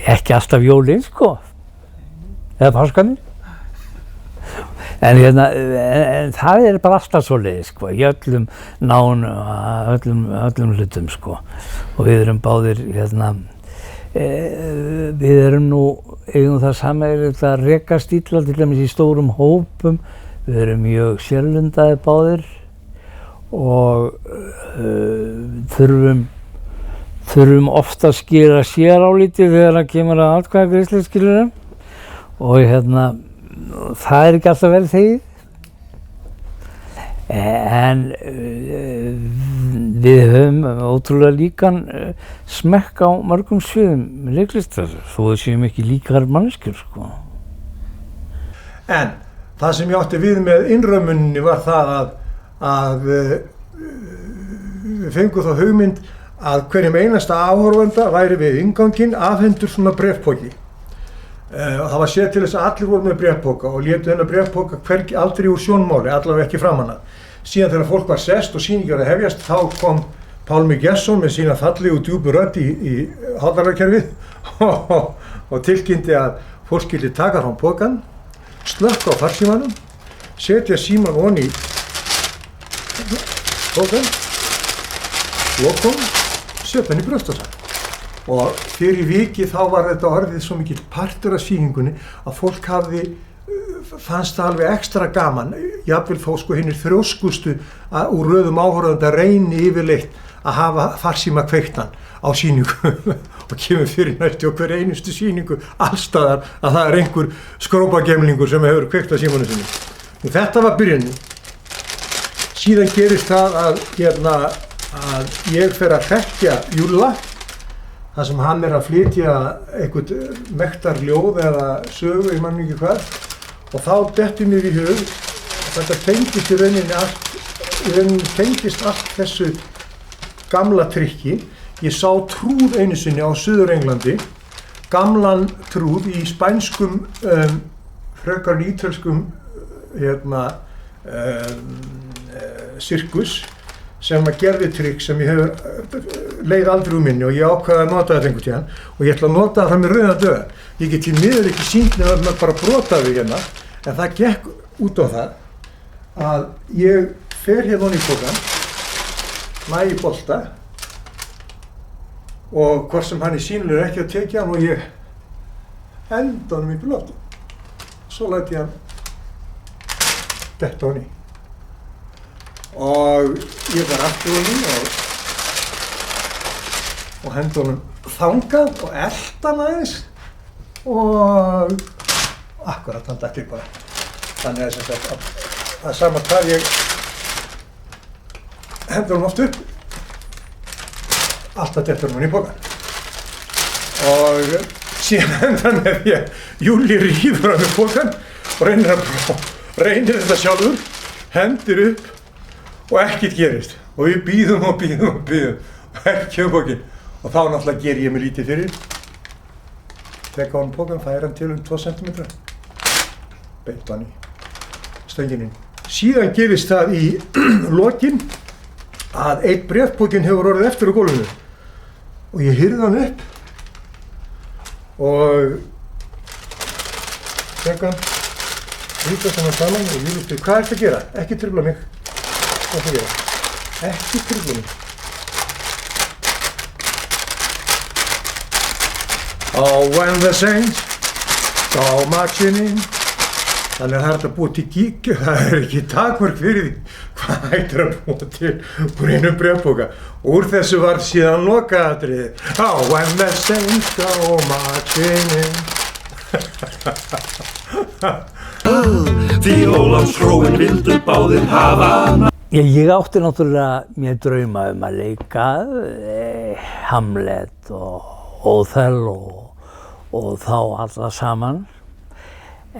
[SPEAKER 5] ekki alltaf jólin sko eða páskarnir. En það bara alltaf svoleiðis sko í öllum hlutum sko og við erum báðir við erum nú eigum það sameiginlegt að reka stíla til dæmis í stórum hópum. Við erum mjög sérlundaðir báðir og þurfum oft að skera sér álítið þegar það kemur að atkvæðagreiðslu skilurðu og það ekki alltaf vel þegið. En við höfum ótrúlega líkan smekk á mörgum sviðum leiklistar þó við séum ekki líkar manneskjur sko.
[SPEAKER 1] En það sem ég átti við með innrömmuninni var það að við fengum þá hugmynd að hverjum einasta áhorfanda væri við innganginn afhentur svona bréfpoki. Það var séð til þess að allir voru með bréfpoka og létu þennan bréfpoka hvergi aldrei úr sjónmáli, allavega ekki framan af. Síðan þegar fólk var sest og sýningar að hefjast, þá kom Pálmi Gesson með sína fallegu djúpu rödd í hátalarakerfið og tilkynnti að fólk skyldi taka frá pokann, slökkva á farsímanum, setja síman ofan í pokann, lokum, setja hann í brjóstvasann. Og fyrir vikið þá var þetta orðið svo mikill partur af sýningunni að fólk fannst það alveg ekstra gaman, jafnvel þó sko hinnir þrjóskustu úr röðum áhorfanda reyni yfirleitt að hafa farsíma kveiktan á sýningu og kemur fyrir næstu og hver einustu sýningu allstaðar að það einhver skrópagemlingur sem hefur kveikt á símanu sinni. Og þetta var byrjunin. Síðan gerist það að ég fer að þekkja Júlla þar sem hann að flytja eitthvað mektarljóð eða sögu, ég man ekki hvað og þá dettur mér í hug þetta tengist í rauninni tengist allt þessu gamla trikki. Ég sá trúð einu sinni á Suður-Englandi, gamlan trúð í spænskum frekar ítölskum sirkus
[SPEAKER 3] sem að gerði trygg sem ég hefur leið aldrei úr minni og ég ákvaði að nota þetta einhvern tíðan og ég ætla að nota það með rauða döða. Ég get í miður ekki sýnt með að bara brota við hérna, en það gekk út á það að ég fer hérna í pokan, næ í bolta og hvort sem hann sýnilegur ekki að tekja hann og ég henda honum upp í lofti. Svo læti ég hann detta hann í. Og ég var aftur honum og henda honum þangað og elta hann aðeins og akkurat hann dætti bara. Þannig að það er sama hvað ég henda honum oft upp, alltaf dettur hann í pokan. Og síðan henda hann með því að Júli rífur hann í pokan og reynir þetta sjálfur, hendir upp og ekkert gerist. Og við bíðum og ekki pokinn. Og þá náttúrulega ger ég mig lítið fyrir. Tek á hann pokan, færa hann til 2 cm. Beint hann í stönginni. Síðan gerist það í lokin að einn bréfpokinn hefur orðið eftir á gólfinu. Og ég hyrði hann upp og tek hann, rýtast hann saman og Júli spyr, hvað ertu að gera? Ekki trufla mig. Hvað ertu að gera? Ekki trufla mig. Oh, when the saints go marching in. Þannig að það er hægt að búa til gík, það er ekki takmörk fyrir því hvað hægt að búa til úr einum bréfpoka. Úr þessu var síðan lokaatriði. Oh, when the saints go marching in.
[SPEAKER 4] Því Ólafsfróin vildu báðir hafa hana.
[SPEAKER 5] Ég átti náttúrulega mér drauma að leika Hamlet og Óþell og þá alla saman.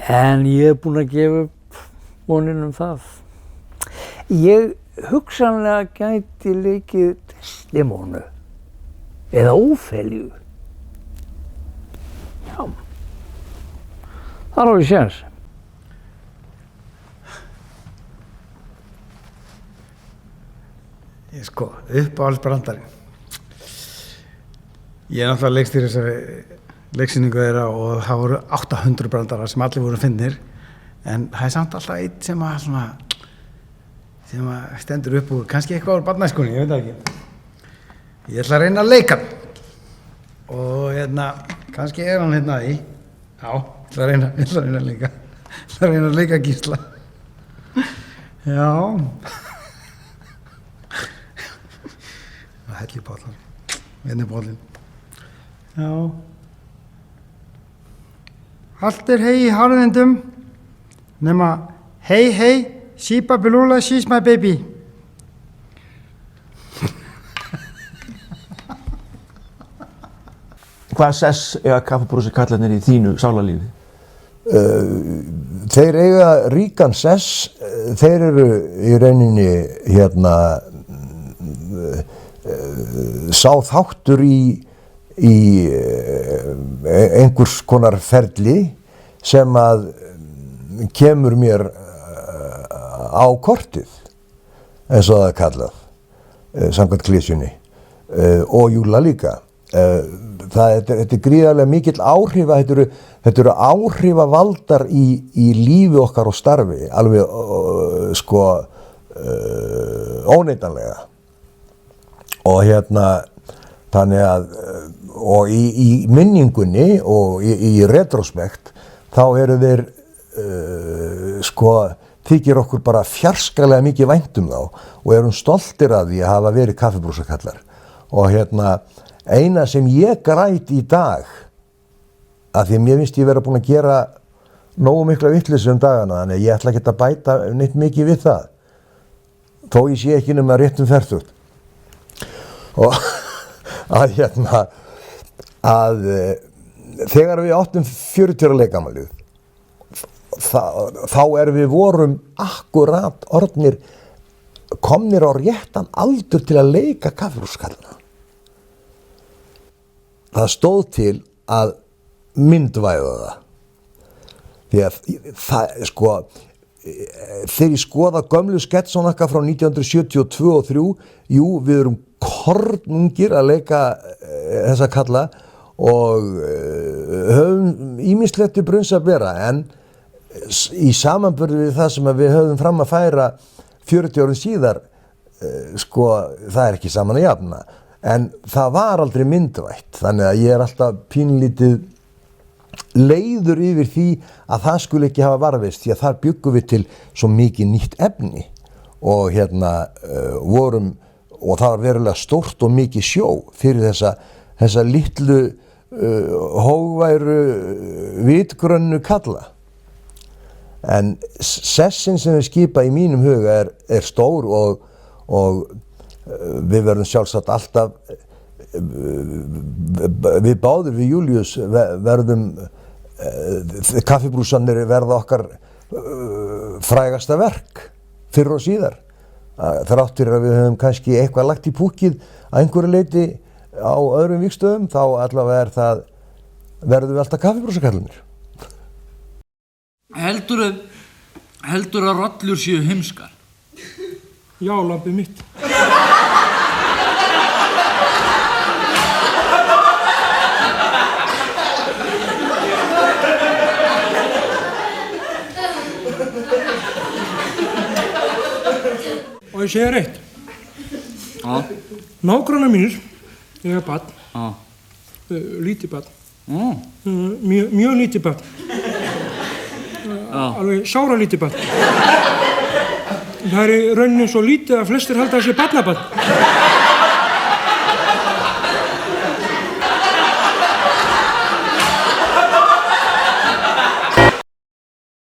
[SPEAKER 5] En ég er búinn að gefa upp vonin það. Ég hugsanlega gæti leikið Desdemónu eða Ófelíu. Já, þar á ég séns.
[SPEAKER 6] Ég sko, uppáhaldsbrandarinn. Ég er náttúrulega leikstýri þessari leiksýningu þeirra og það voru 800 brandarar sem allir voru fyndnir, en það er samt alltaf einn sem að stendur upp úr, kannski eitthvað úr barnæskunni, ég veit það ekki. Ég ætla að reyna að leika hann og kannski er hann hérna í. Já, ég ætla að reyna að leika Gísla. Já. Það hellir bollan, hérna er bollin. Já. Allt er hei í harðindum, nema hei hei, Shiba Belula, she's my baby.
[SPEAKER 7] Hvað sess eiga kaffibrúsi kallarnir í þínu sálarlífi?
[SPEAKER 3] Þeir eiga ríkan sess, þeir eru í rauninni sá þáttur í einhvers konar ferli sem að kemur mér á kortið, eins og það er kallað, samkvæmt klisjunni, og Júlla líka. Þetta er gríðarlega mikill áhrifa, þetta eru áhrifavaldar í lífi okkar og starfi, alveg óneitanlega. Og þannig að, og í minningunni og í retrospekt, þá eru þeir, þykir okkur bara fjarskalega mikið vænt þá og erum stoltir af því að hafa verið kaffibrúsakallar. Og eina sem ég græt í dag, af því að mér finnst ég vera búinn að gera nógu mikla vitleysu dagana, þannig að ég ætla ekki að bæta neitt mikið við það, þó ég sé ekki nema rétt fertugt. Og að þegar við áttum 40 ára leikafmælið, þá við vorum akkurat orðnir komnir á réttan aldur til að leika kaffibrúsakallana. Það stóð til að myndvæða það. Því að þegar ég skoða gömlu sketsan okkar frá 1972 og 3, jú, við erum kornungir að leika þessa kalla og höfum ýmislegt í brunns að bera, en í samanburði við það sem við höfum fram að færa 40 árum síðar, sko, það er ekki saman að jafna, en það var aldrei myndvætt, þannig að ég er alltaf pínlítið leiður yfir því að það skulle ekki hafa varðveist, því að þar byggum við til svo mikið nýtt efni og vorum, og það var verulega stórt og mikið sjó fyrir þessa litlu hógværu vitgrönnu kalla. En sessin sem við skipa í mínum huga er stór og við verðum sjálfsagt alltaf, við báðir við Júlíus verðum, kaffibrúsanir verða okkar frægasta verk fyrr og síðar. Þrátt fyrir að við höfum kannski eitthvað lagt í púkið að einhverju leyti á öðrum vígstöðum, þá allavega verðum við alltaf kaffibrúsakallinir.
[SPEAKER 2] Heldur að rollur séu heimskar?
[SPEAKER 1] Já, lambið mitt. Og ég segja reitt.
[SPEAKER 2] Já.
[SPEAKER 1] Nágrannar mínir, ég er barn, lítið barn, mjög lítið barn, alveg sára lítið barn. Það er í rauninni svo lítið að flestir halda þessi barnabarn.